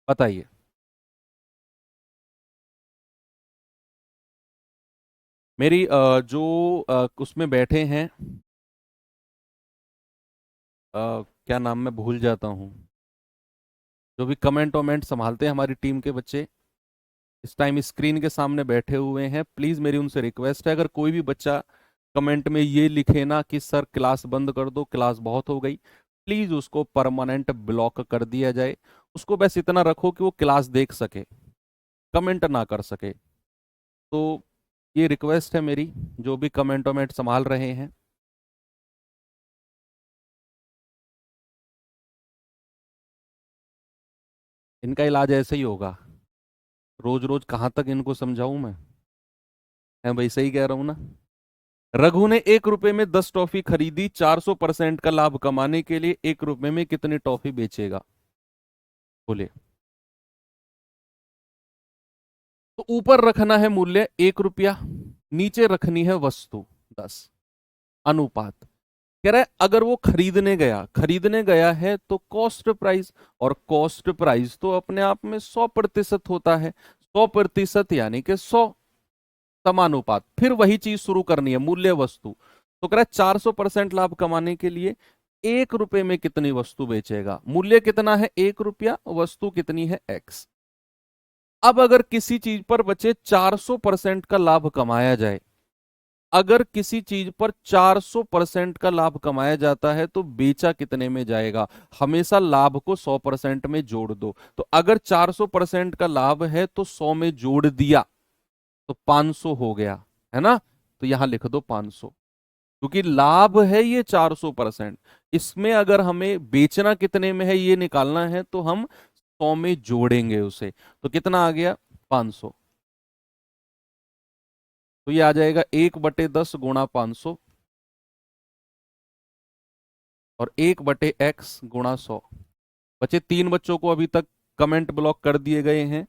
बताइए। मेरी जो उसमें बैठे हैं, क्या नाम, मैं भूल जाता हूँ, जो भी कमेंट वमेंट संभालते हैं हमारी टीम के बच्चे, इस टाइम स्क्रीन के सामने बैठे हुए हैं। प्लीज मेरी उनसे रिक्वेस्ट है, अगर कोई भी बच्चा कमेंट में ये लिखे ना कि सर क्लास बंद कर दो, क्लास बहुत हो गई, प्लीज उसको परमानेंट ब्लॉक कर दिया जाए। उसको बस इतना रखो कि वो क्लास देख सके, कमेंट ना कर सके। तो ये रिक्वेस्ट है मेरी, जो भी कमेंट वमेंट संभाल रहे हैं। इनका इलाज ऐसे ही होगा, रोज रोज कहाँ तक इनको समझाऊं मैं? है भाई, सही कह रहा हूं ना? रघु ने 1 रुपए में 10 टॉफी खरीदी, 400% का लाभ कमाने के लिए 1 रुपए में कितनी टॉफी बेचेगा? बोले। तो ऊपर रखना है मूल्य 1 रुपया, नीचे रखनी है वस्तु 10। अनुपात कह रहा है, अगर वो खरीदने गया है तो कॉस्ट प्राइस, और कॉस्ट प्राइस तो अपने आप में 100% होता है, 100% यानी कि 100 समानुपात। फिर वही चीज शुरू करनी है, मूल्य वस्तु। तो कह रहा है 400% लाभ कमाने के लिए 1 रुपए में कितनी वस्तु बेचेगा? मूल्य कितना है? 1 रुपया, वस्तु कितनी है? एक्स। अब अगर किसी चीज पर बचे 400% का लाभ कमाया जाए, अगर किसी चीज पर 400% का लाभ कमाया जाता है तो बेचा कितने में जाएगा? हमेशा लाभ को 100% में जोड़ दो। तो अगर 400% का लाभ है तो 100 में जोड़ दिया तो 500 हो गया, है ना? तो यहां लिख दो 500, क्योंकि लाभ है ये 400%। इसमें अगर हमें बेचना कितने में है ये निकालना है तो हम 100 में जोड़ेंगे उसे। तो कितना आ गया? 500। तो ये आ जाएगा 1/10 गुणा 500 और 1/x गुणा 100। बचे 3 बच्चों को अभी तक कमेंट ब्लॉक कर दिए गए हैं,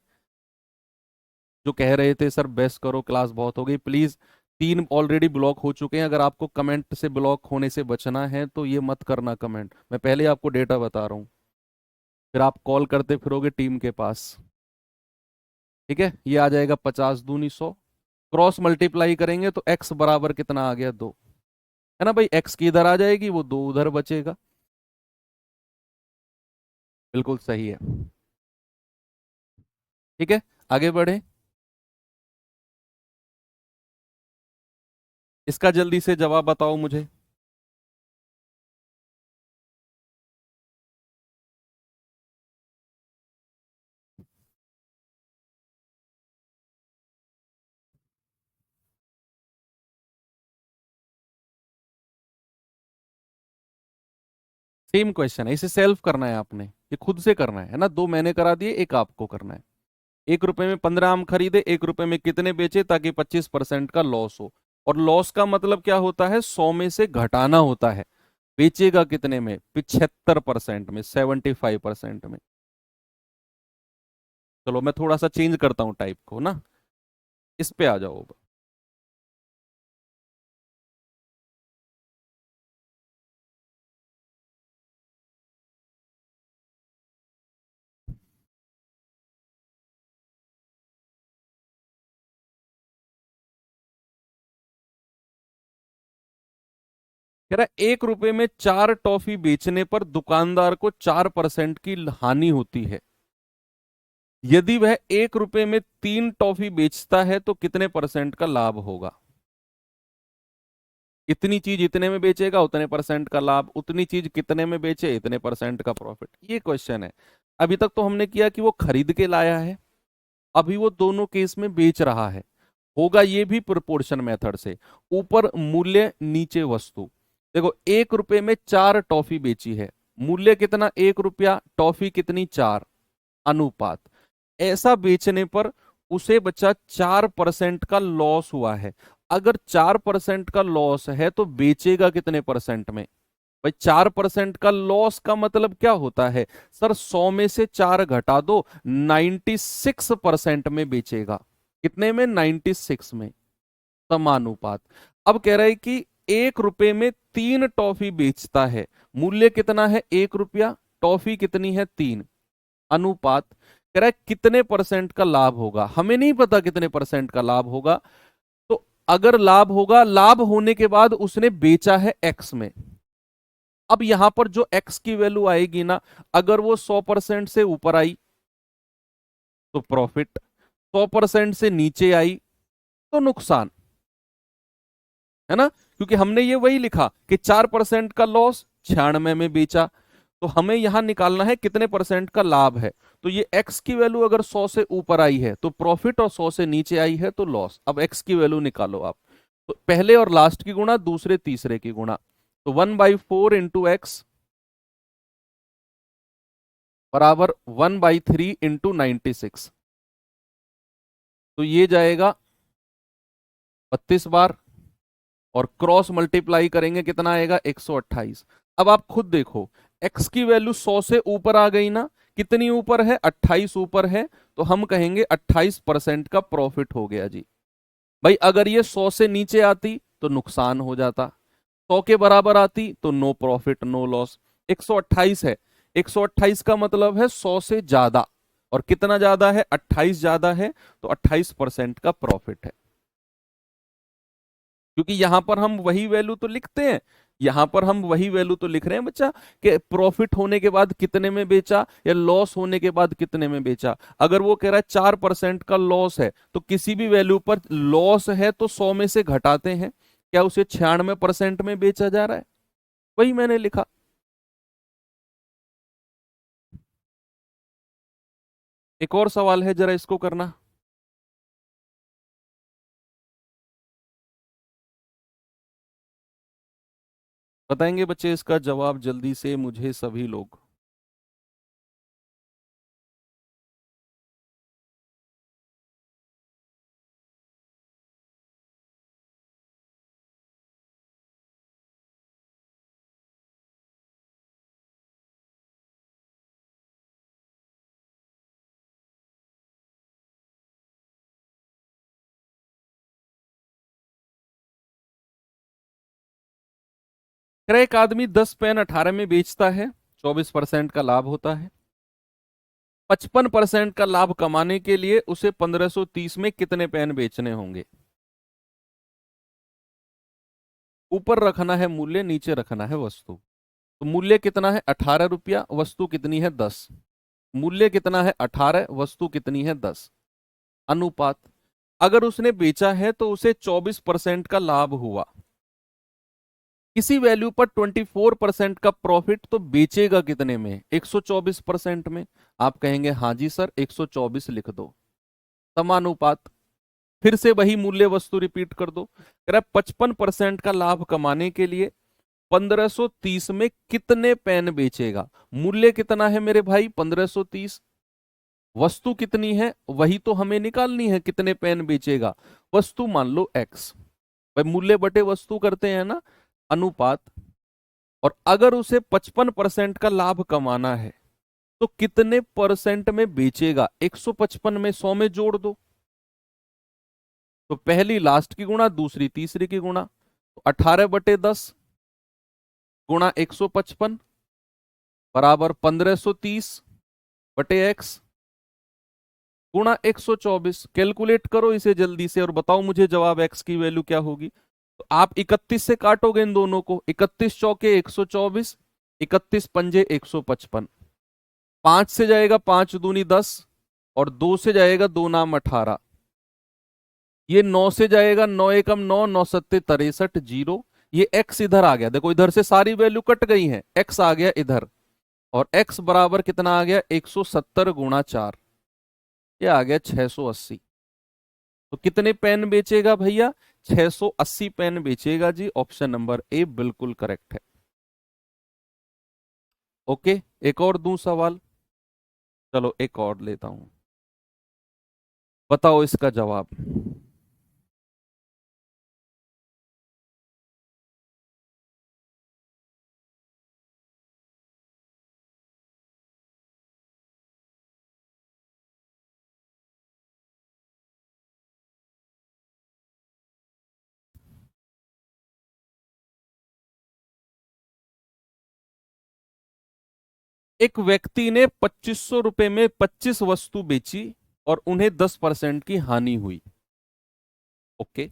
जो कह रहे थे सर बेस्ट करो, क्लास बहुत हो गई। प्लीज, 3 ऑलरेडी ब्लॉक हो चुके हैं। अगर आपको कमेंट से ब्लॉक होने से बचना है तो ये मत करना कमेंट, मैं पहले आपको डेटा बता रहा हूं, फिर आप कॉल करते फिरोगे टीम के पास। ठीक है, ये आ जाएगा 50 दूनी 100। क्रॉस मल्टीप्लाई करेंगे तो x बराबर कितना आ गया? 2, है ना भाई? x की इधर आ जाएगी, वो 2 उधर बचेगा। बिल्कुल सही है। ठीक है, आगे बढ़े। इसका जल्दी से जवाब बताओ मुझे। सेम क्वेश्चन है, इसे सेल्फ करना है आपने, ये खुद से करना है ना? 2 मैंने करा दिए, एक आपको करना है। 1 रुपए में 15 आम खरीदे, 1 रुपए में कितने बेचे ताकि 25% का लॉस हो? और लॉस का मतलब क्या होता है? 100 में से घटाना होता है। बेचेगा कितने में? 75% में, 75% में। चलो मैं थोड़ा सा चेंज करता हूं टाइप को ना, इस पे आ जाओ। कह रहा है 1 रुपए में 4 टॉफी बेचने पर दुकानदार को 4% की हानि होती है। यदि वह 1 रुपए में 3 टॉफी बेचता है तो कितने परसेंट का लाभ होगा? इतनी चीज इतने में बेचेगा, उतने परसेंट का लाभ, उतनी चीज कितने में बेचे, इतने परसेंट का प्रॉफिट। ये क्वेश्चन है। अभी तक तो हमने किया कि वो खरीद के लाया है, अभी वो दोनों केस में बेच रहा है। होगा ये भी प्रोपोर्शन मेथड से, ऊपर मूल्य नीचे वस्तु। देखो, 1 रुपए में 4 टॉफी बेची है, मूल्य कितना? 1 रुपया, टॉफी कितनी? 4। अनुपात, ऐसा बेचने पर उसे बचा 4% का लॉस हुआ है। अगर 4% का लॉस है तो बेचेगा कितने परसेंट में? भाई 4% का लॉस का मतलब क्या होता है? सर 100 में से 4 घटा दो, 96% में बेचेगा। कितने में? 96 में, समानुपात। अब कह रहा है कि 1 रुपए में 3 टॉफी बेचता है, मूल्य कितना है? 1 रुपया, टॉफी कितनी है? 3, अनुपात कह रहा है कितने परसेंट का लाभ होगा। हमें नहीं पता कितने परसेंट का लाभ होगा, तो अगर लाभ होगा, लाभ होने के बाद उसने बेचा है एक्स में। अब यहां पर जो एक्स की वैल्यू आएगी ना, अगर वो 100% से ऊपर आई तो प्रॉफिट, 100% से नीचे आई तो नुकसान, है ना। क्योंकि हमने ये वही लिखा कि 4% का लॉस, 96 में बेचा, तो हमें यहां निकालना है कितने परसेंट का लाभ है। तो ये x की वैल्यू अगर 100 से ऊपर आई है तो प्रॉफिट, और 100 से नीचे आई है तो लॉस। अब x की वैल्यू निकालो आप, तो पहले और लास्ट की गुणा, दूसरे तीसरे की गुणा, तो 1/4 इंटू एक्स बराबर 1/3 इंटू 96, तो ये जाएगा 32 बार, और क्रॉस मल्टीप्लाई करेंगे कितना आएगा? 128। अब आप खुद देखो, x की वैल्यू 100 से ऊपर आ गई ना, कितनी ऊपर है? 28 ऊपर है, तो हम कहेंगे 28% का प्रॉफिट हो गया जी। भाई अगर ये 100 से नीचे आती तो नुकसान हो जाता, 100 के बराबर आती तो नो प्रॉफिट नो लॉस। 128 है, 128 का मतलब है 100 से ज्यादा, और कितना ज्यादा है? 28 ज्यादा है, तो 28% का प्रॉफिट है। क्योंकि यहां पर हम वही वैल्यू तो लिखते हैं, यहां पर हम वही वैल्यू तो लिख रहे हैं बच्चा, कि प्रॉफिट होने के बाद कितने में बेचा या लॉस होने के बाद कितने में बेचा। अगर वो कह रहा है 4% का लॉस है, तो किसी भी वैल्यू पर लॉस है तो 100 में से घटाते हैं, क्या उसे 96% में बेचा जा रहा है? वही मैंने लिखा। एक और सवाल है, जरा इसको करना। बताएंगे बच्चे इसका जवाब जल्दी से मुझे सभी लोग। कह रहा है, एक आदमी 10 पेन 18 में बेचता है, 24% का लाभ होता है। 55% का लाभ कमाने के लिए उसे 1530 में कितने पेन बेचने होंगे? ऊपर रखना है मूल्य, नीचे रखना है वस्तु। तो मूल्य कितना है? 18 रुपया, वस्तु कितनी है? 10। मूल्य कितना है? 18, वस्तु कितनी है? 10, अनुपात। अगर उसने बेचा है तो उसे 24% का लाभ हुआ, किसी वैल्यू पर 24% का प्रॉफिट, तो बेचेगा कितने में? 124% में। आप कहेंगे हाँ जी सर, 124 लिख दो, समानुपात। फिर से वही मूल्य वस्तु रिपीट कर दो। कह रहा है 55% का लाभ कमाने के लिए 1530 में कितने पेन बेचेगा। मूल्य कितना है मेरे भाई? 1530। वस्तु कितनी है वही तो हमें निकालनी है, कितने पेन बेचेगा। वस्तु मान लो एक्स, भाई मूल्य बटे वस्तु करते हैं ना, अनुपात। और अगर उसे 55% का लाभ कमाना है तो कितने परसेंट में बेचेगा? 155 में 100 में जोड़ दो, तो पहली लास्ट की गुणा, दूसरी तीसरी की गुणा, तो 18/10 गुणा 155 बराबर 1530/x गुणा 124। कैलकुलेट करो इसे जल्दी से और बताओ मुझे जवाब x की वैल्यू क्या होगी। तो आप 31 से काटोगे इन दोनों को, 31 चौके 124, 31 पंजे 155, 5 से जाएगा 5 दूनी 10, और 2 से जाएगा 2 नाम 18, ये 9 से जाएगा 9 एकम 9, 9 सत्ते 63, जीरो। ये x इधर आ गया, देखो इधर से सारी वैल्यू कट गई है, x आ गया इधर, और x बराबर कितना आ गया? 170 गुणा 4, ये आ गया 680। तो कितने पेन बेचेगा भैया? 680 पेन बेचेगा जी। ऑप्शन नंबर ए बिल्कुल करेक्ट है। ओके, एक और दूं सवाल। चलो एक और लेता हूं, बताओ इसका जवाब। एक व्यक्ति ने 2500 रुपए में 25 वस्तु बेची और उन्हें 10% की हानि हुई। ओके,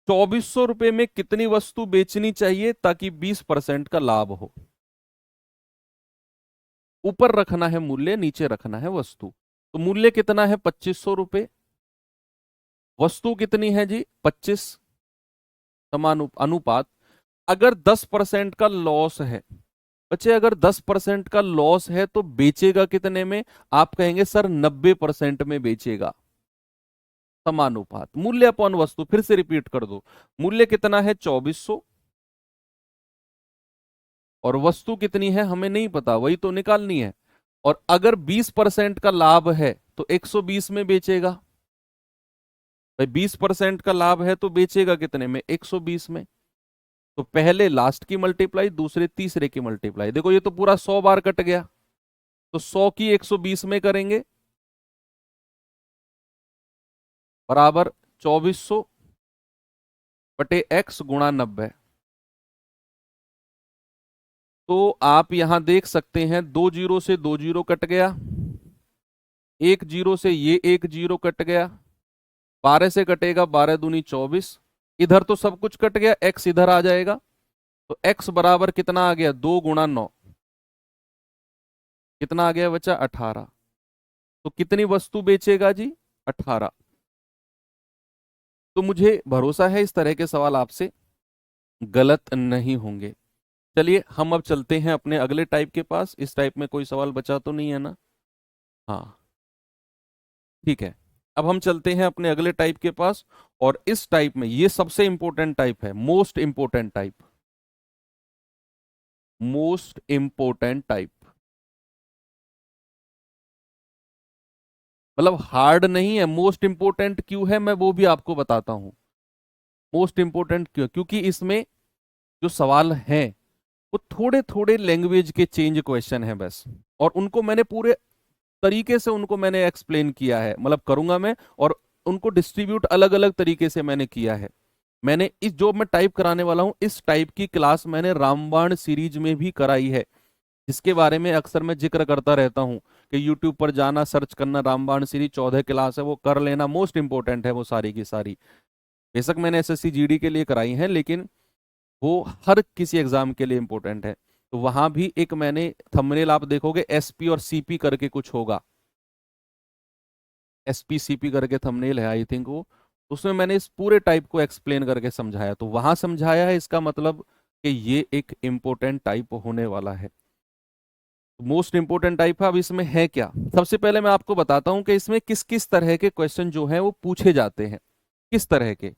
2400 रुपए में कितनी वस्तु बेचनी चाहिए ताकि 20% का लाभ हो? ऊपर रखना है मूल्य, नीचे रखना है वस्तु। तो मूल्य कितना है? 2500 रुपए। वस्तु कितनी है जी? 25। अनुपात। अगर 10% का लॉस है बच्चे, अगर 10% का लॉस है तो बेचेगा कितने में? आप कहेंगे सर 90% में बेचेगा। समानुपात। मूल्य अपॉन वस्तु, फिर से रिपीट कर दो। मूल्य कितना है? 2400। और वस्तु कितनी है हमें नहीं पता, वही तो निकालनी है। और अगर 20% का लाभ है तो 120 में बेचेगा। भाई 20% का लाभ है तो बेचेगा कितने में? 120 में। तो पहले लास्ट की मल्टीप्लाई, दूसरे तीसरे की मल्टीप्लाई। देखो ये तो पूरा 100 बार कट गया, तो 100 की 120 में करेंगे बराबर 2400 बटे x गुणा 90। तो आप यहां देख सकते हैं 2 जीरो से 2 जीरो कट गया, 1 जीरो से ये 1 जीरो कट गया, 12 से कटेगा 12 दूनी 24। इधर तो सब कुछ कट गया, x इधर आ जाएगा। तो x बराबर कितना आ गया? 2 गुणा 9। कितना आ गया बच्चा? 18। तो कितनी वस्तु बेचेगा जी? 18। तो मुझे भरोसा है इस तरह के सवाल आपसे गलत नहीं होंगे। चलिए हम अब चलते हैं अपने अगले टाइप के पास। इस टाइप में कोई सवाल बचा तो नहीं है ना? हाँ, ठीक है। अब हम चलते हैं अपने अगले टाइप के पास। और इस टाइप में ये सबसे इंपॉर्टेंट टाइप है, most important type. Most important type मतलब हार्ड नहीं है। मोस्ट इंपॉर्टेंट क्यों है मैं वो भी आपको बताता हूं। मोस्ट इंपॉर्टेंट क्यों? क्योंकि इसमें जो सवाल हैं वो थोड़े थोड़े लैंग्वेज के चेंज क्वेश्चन है बस। और उनको मैंने पूरे तरीके से उनको मैंने एक्सप्लेन किया है, मतलब करूंगा मैं। और उनको डिस्ट्रीब्यूट अलग अलग तरीके से मैंने किया है। मैंने इस जो मैं टाइप कराने वाला हूं इस टाइप की क्लास मैंने रामबाण सीरीज में भी कराई है, जिसके बारे में अक्सर मैं जिक्र करता रहता हूं कि यूट्यूब पर जाना, सर्च करना, रामबाण सीरीज 14 क्लास है, वो कर लेना। मोस्ट इंपॉर्टेंट है वो सारी की सारी। बेशक मैंने एसएससी जीडी के लिए कराई है, लेकिन वो हर किसी एग्जाम के लिए इंपॉर्टेंट है। तो वहां भी एक मैंने थंबनेल आप देखोगे एसपी और सीपी करके कुछ होगा, एसपी सीपी करके थंबनेल है आई थिंक वो। उसमें मैंने इस पूरे टाइप को एक्सप्लेन करके समझाया। तो वहां समझाया है, इसका मतलब कि ये एक इंपॉर्टेंट टाइप होने वाला है। मोस्ट इंपॉर्टेंट टाइप है। अब इसमें है क्या, सबसे पहले मैं आपको बताता हूं कि इसमें किस किस तरह के क्वेश्चन जो है वो पूछे जाते हैं। किस तरह के?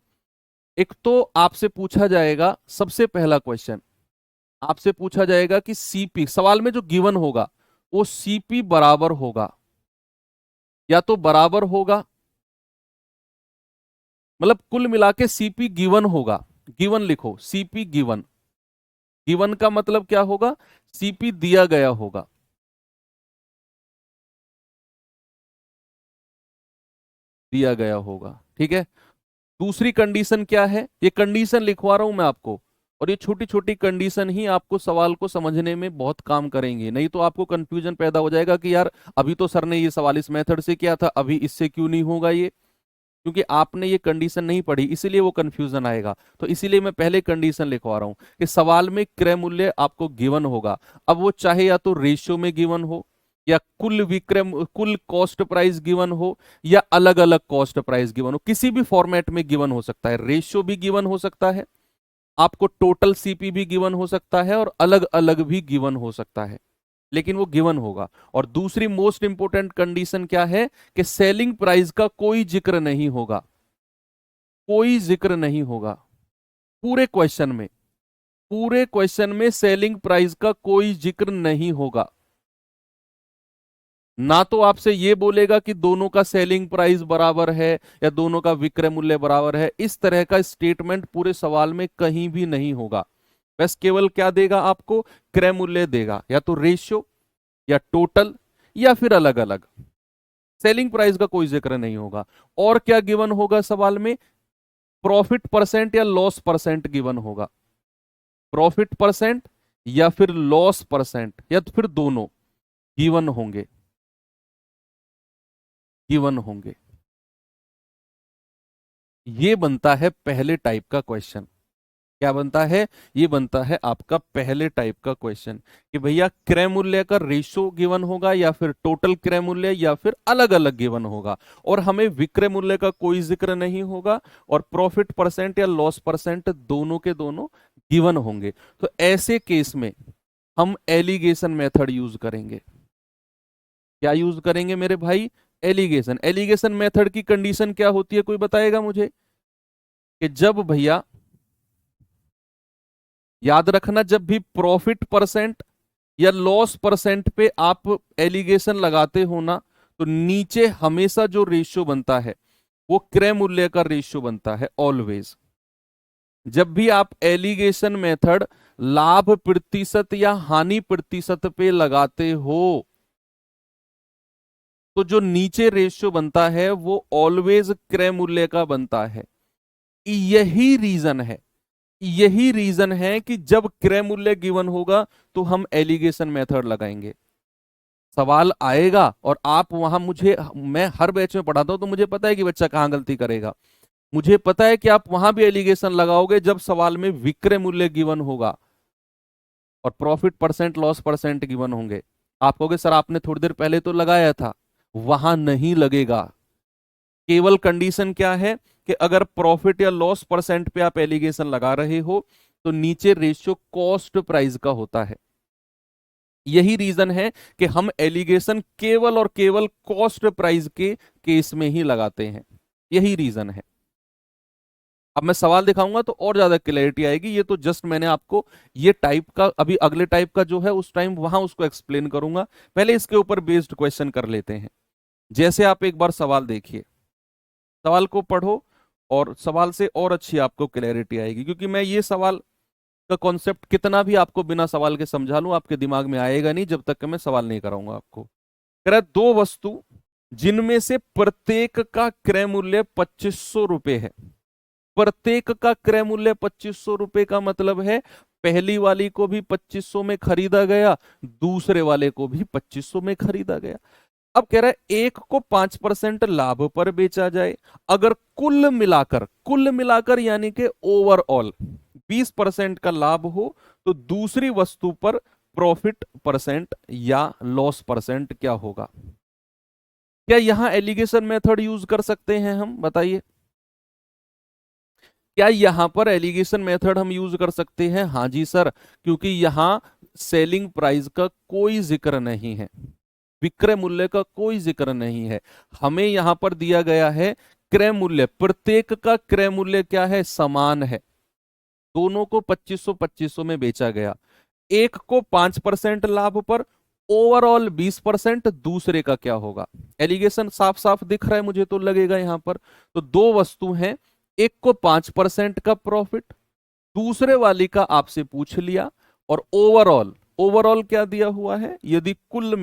एक तो आपसे पूछा जाएगा, सबसे पहला क्वेश्चन आपसे पूछा जाएगा कि सीपी, सवाल में जो गिवन होगा वो सीपी बराबर होगा, या तो बराबर होगा, मतलब कुल मिला के सीपी गिवन होगा। गिवन लिखो, सीपी गिवन। गिवन का मतलब क्या होगा? सीपी दिया गया होगा। दिया गया होगा, ठीक है। दूसरी कंडीशन क्या है? ये कंडीशन लिखवा रहा हूं मैं आपको, और ये छोटी छोटी कंडीशन ही आपको सवाल को समझने में बहुत काम करेंगे। नहीं तो आपको कंफ्यूजन पैदा हो जाएगा कि यार अभी तो सर ने ये सवाल इस मेथड से किया था, अभी इससे क्यों नहीं होगा ये। क्योंकि आपने ये कंडीशन नहीं पढ़ी, इसीलिए वो कंफ्यूजन आएगा। तो इसीलिए मैं पहले कंडीशन लिखवा रहा हूं कि सवाल में क्रय मूल्य आपको गिवन होगा। अब वो चाहे या तो रेशियो में गिवन हो, या कुल विक्रय, कुल कॉस्ट प्राइस गिवन हो, या अलग अलग कॉस्ट प्राइस गिवन हो, किसी भी फॉर्मेट में गिवन हो सकता है। रेशियो भी गिवन हो सकता है, आपको टोटल सीपी भी गिवन हो सकता है, और अलग अलग भी गिवन हो सकता है, लेकिन वो गिवन होगा। और दूसरी मोस्ट इंपोर्टेंट कंडीशन क्या है कि सेलिंग प्राइस का कोई जिक्र नहीं होगा। कोई जिक्र नहीं होगा पूरे क्वेश्चन में। पूरे क्वेश्चन में सेलिंग प्राइस का कोई जिक्र नहीं होगा। ना तो आपसे ये बोलेगा कि दोनों का सेलिंग प्राइस बराबर है या दोनों का विक्रय मूल्य बराबर है, इस तरह का स्टेटमेंट पूरे सवाल में कहीं भी नहीं होगा। बस केवल क्या देगा आपको? क्रय मूल्य देगा, या तो रेशियो, या टोटल, या फिर अलग अलग। सेलिंग प्राइस का कोई जिक्र नहीं होगा। और क्या गिवन होगा सवाल में? प्रॉफिट परसेंट या लॉस परसेंट गिवन होगा। प्रॉफिट परसेंट या फिर लॉस परसेंट, या तो फिर दोनों। गिवन होंगे, गिवन होंगे। ये बनता है पहले टाइप का क्वेश्चन। क्या बनता है? ये बनता है आपका पहले टाइप का क्वेश्चन कि भैया क्रय मूल्य का रेशो गिवन होगा या फिर टोटल क्रय मूल्य या फिर अलग अलग गिवन होगा, और हमें विक्रय मूल्य का कोई जिक्र नहीं होगा, और प्रॉफिट परसेंट या लॉस परसेंट दोनों के दोनों गिवन होंगे। तो ऐसे केस में हम एलिगेशन मेथड यूज करेंगे। क्या यूज करेंगे मेरे भाई? एलिगेशन। एलिगेशन मेथड की कंडीशन क्या होती है, कोई बताएगा मुझे? कि जब भैया, याद रखना, जब भी प्रॉफिट परसेंट या लॉस परसेंट पे आप एलिगेशन लगाते हो ना, तो नीचे हमेशा जो रेशियो बनता है वो क्रय मूल्य का रेशियो बनता है ऑलवेज। जब भी आप एलिगेशन मेथड लाभ प्रतिशत या हानि प्रतिशत पे लगाते हो, तो जो नीचे रेशियो बनता है वो ऑलवेज क्रय मूल्य का बनता है। यही रीजन है, यही रीजन है कि जब क्रय मूल्य गिवन होगा तो हम एलिगेशन मेथड लगाएंगे। सवाल आएगा और आप वहां, मुझे, मैं हर बैच में पढ़ाता हूं तो मुझे पता है कि बच्चा कहां गलती करेगा। मुझे पता है कि आप वहां भी एलिगेशन लगाओगे जब सवाल में विक्रय मूल्य गिवन होगा और profit percent loss percent given होंगे। आप कहोगे सर आपने थोड़ी देर पहले तो लगाया था, वहां नहीं लगेगा। केवल कंडीशन क्या है कि अगर प्रॉफिट या लॉस परसेंट पे आप एलिगेशन लगा रहे हो तो नीचे रेशियो कॉस्ट प्राइस का होता है। यही रीजन है कि हम एलिगेशन केवल और केवल कॉस्ट प्राइस के केस में ही लगाते हैं। यही रीजन है। अब मैं सवाल दिखाऊंगा तो और ज्यादा क्लैरिटी आएगी। ये तो जस्ट मैंने आपको ये टाइप का, अभी अगले टाइप का जो है उस टाइम वहां उसको एक्सप्लेन करूंगा। पहले इसके ऊपर बेस्ड क्वेश्चन कर लेते हैं। जैसे आप एक बार सवाल देखिए, सवाल को पढ़ो और सवाल से और अच्छी आपको क्लैरिटी आएगी, क्योंकि मैं ये सवाल का कॉन्सेप्ट कितना भी आपको बिना सवाल के समझा लूं आपके दिमाग में आएगा नहीं जब तक कि मैं सवाल नहीं कराऊंगा आपको। कह रहा है दो वस्तु जिनमें से प्रत्येक का क्रय मूल्य 2500 रुपए है। प्रत्येक का क्रय मूल्य 2500 रुपए का मतलब है पहली वाली को भी 2500 में खरीदा गया, दूसरे वाले को भी 2500 में खरीदा गया। अब कह रहा है एक को 5% लाभ पर बेचा जाए। अगर कुल मिलाकर यानी कि ओवरऑल 20% का लाभ हो तो दूसरी वस्तु पर प्रॉफिट परसेंट या लॉस परसेंट क्या होगा? क्या यहां एलिगेशन मेथड यूज कर सकते हैं हम? बताइए, क्या यहां पर एलिगेशन मेथड हम यूज कर सकते हैं? हाँ जी सर, क्योंकि यहां सेलिंग प्राइस का कोई जिक्र नहीं है, विक्रय मूल्य का कोई जिक्र नहीं है। हमें यहां पर दिया गया है क्रय मूल्य, प्रत्येक का क्रय मूल्य क्या है? समान है। दोनों को 2500 में बेचा गया। एक को 5% लाभ पर, ओवरऑल 20%, दूसरे का क्या होगा? एलिगेशन साफ साफ दिख रहा है मुझे तो लगेगा यहां पर। तो दो वस्तु हैं, एक को 5% का प्रॉफिट, दूसरे वाली का आपसे पूछ लिया, और ओवरऑल, ओवरऑल क्या दिया हुआ है? यदि कुल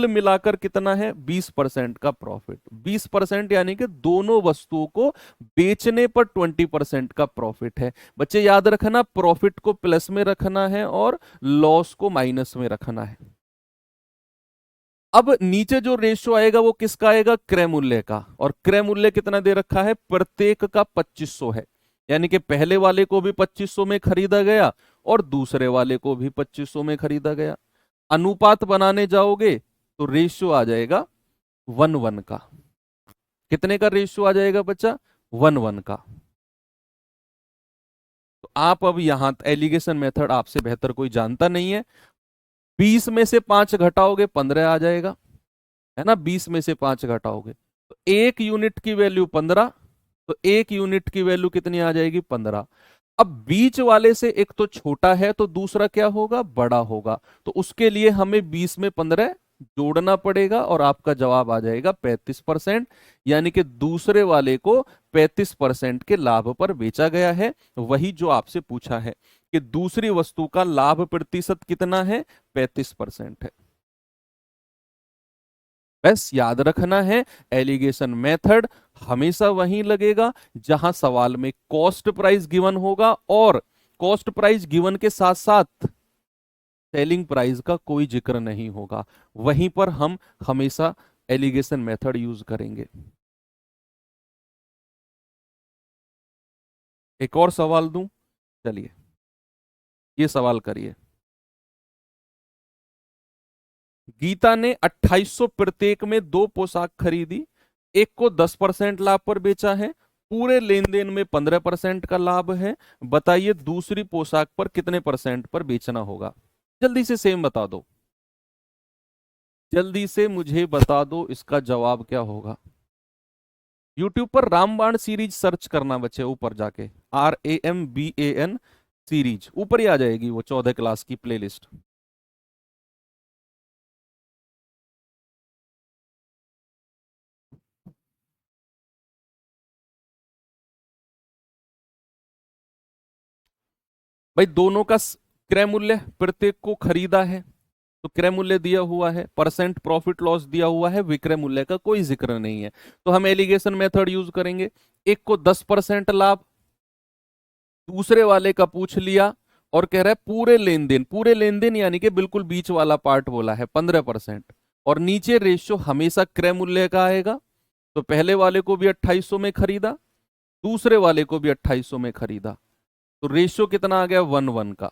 मिलाकर कितना है? 20% का प्रॉफिट। 20% यानी कि दोनों वस्तुओं को बेचने पर 20% का प्रॉफिट है। बच्चे याद रखना, प्रॉफिट को प्लस में रखना है और लॉस को माइनस में रखना है। अब नीचे जो रेशियो आएगा वो किसका आएगा? क्रय मूल्य का। और क्रय मूल्य कितना दे रखा है? प्रत्येक का 2500 है, यानी कि पहले वाले को भी 2500 में खरीदा गया और दूसरे वाले को भी 2500 में खरीदा गया। अनुपात बनाने जाओगे तो रेशियो आ जाएगा 1:1 का। कितने का रेशियो आ जाएगा बच्चा? 1:1 का। तो आप अब यहां एलिगेशन मेथड आपसे बेहतर कोई जानता नहीं है। 20 में से 5 घटाओगे 15 आ जाएगा, है ना? 20 में से 5 घटाओगे तो एक यूनिट की वैल्यू 15, तो एक यूनिट की वैल्यू कितनी आ जाएगी? 15। अब बीच वाले से एक तो छोटा है तो दूसरा क्या होगा? बड़ा होगा। तो उसके लिए हमें 20 में 15 जोड़ना पड़ेगा और आपका जवाब आ जाएगा 35%, यानी कि दूसरे वाले को 35% के लाभ पर बेचा गया है। वही जो आपसे पूछा है कि दूसरी वस्तु का लाभ प्रतिशत कितना है? 35% है। बस याद रखना है, एलिगेशन मेथड हमेशा वहीं लगेगा जहां सवाल में कॉस्ट प्राइस गिवन होगा, और कॉस्ट प्राइस गिवन के साथ साथ सेलिंग प्राइस का कोई जिक्र नहीं होगा। वहीं पर हम हमेशा एलिगेशन मेथड यूज करेंगे। एक और सवाल दूं? चलिए, ये सवाल करिए। गीता ने 2800 प्रत्येक में दो पोशाक खरीदी, एक को 10% लाभ पर बेचा है, पूरे लेन देन में 15% का लाभ है। बताइए दूसरी पोशाक पर कितने परसेंट पर बेचना होगा? जल्दी से सेम बता दो, जल्दी से मुझे बता दो इसका जवाब क्या होगा। यूट्यूब पर रामबाण सीरीज सर्च करना बच्चे, ऊपर जाके RAMBAN सीरीज, ऊपर ही आ जाएगी वो 14 क्लास की प्लेलिस्ट। भाई दोनों का क्रय मूल्य प्रत्येक को खरीदा है तो क्रय मूल्य दिया हुआ है, परसेंट प्रॉफिट लॉस दिया हुआ है, विक्रय मूल्य का कोई जिक्र नहीं है। तो हम एलिगेशन मेथड यूज करेंगे। एक को 10% लाभ, दूसरे वाले का पूछ लिया और कह रहा है पूरे लेन देन, पूरे लेन देन यानी कि बिल्कुल बीच वाला पार्ट बोला है 15%, और नीचे रेशियो हमेशा क्रय मूल्य का आएगा। तो पहले वाले को भी 2800 में खरीदा, दूसरे वाले को भी 2800 में खरीदा, तो रेशियो कितना आ गया? 1:1 का।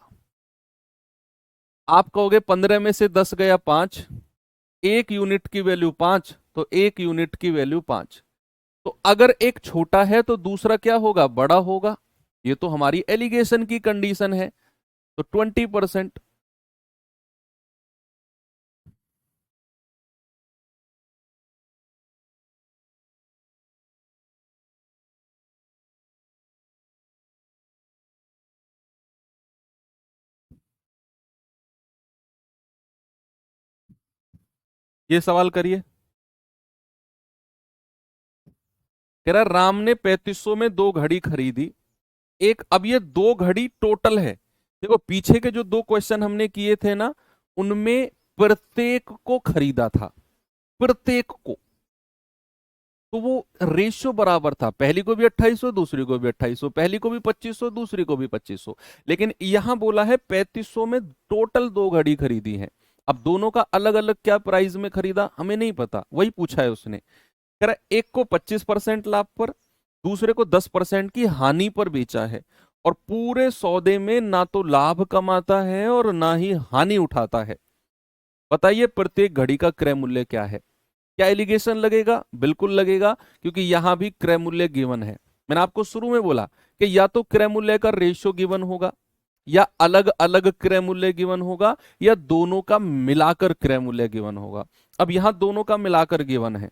आप कहोगे 15 में से 10 गया 5, एक यूनिट की वैल्यू 5, तो एक यूनिट की वैल्यू 5। तो अगर एक छोटा है तो दूसरा क्या होगा? बड़ा होगा। ये तो हमारी एलिगेशन की कंडीशन है। तो 20%। ये सवाल करिए। कह रहा राम ने 3500 में दो घड़ी खरीदी, एक, अब ये दो घड़ी टोटल है। देखो पीछे के जो दो क्वेश्चन हमने किए थे ना, उनमें प्रत्येक को खरीदा था, प्रत्येक को, तो वो रेशियो बराबर था। पहली को भी 2800, दूसरी को भी 2800, पहली को भी 2500, दूसरी को भी 2500। लेकिन यहां बोला है 3500 में टोटल दो घड़ी खरीदी है। अब दोनों का अलग अलग क्या प्राइस में खरीदा हमें नहीं पता, वही पूछा है उसने। कह रहा एक को 25% लाभ पर, दूसरे को 10% की हानि पर बेचा है, और पूरे सौदे में ना तो लाभ कमाता है और ना ही हानि उठाता है। बताइए प्रत्येक घड़ी का क्रय मूल्य क्या है? क्या एलिगेशन लगेगा? बिल्कुल लगेगा, क्योंकि यहां भी क्रय मूल्य गिवन है। मैंने आपको शुरू में बोला कि या तो क्रय मूल्य का रेशियो गिवन होगा, या अलग अलग क्रय मूल्य गिवन होगा, या दोनों का मिलाकर क्रय मूल्य गिवन होगा। अब यहां दोनों का मिलाकर गिवन है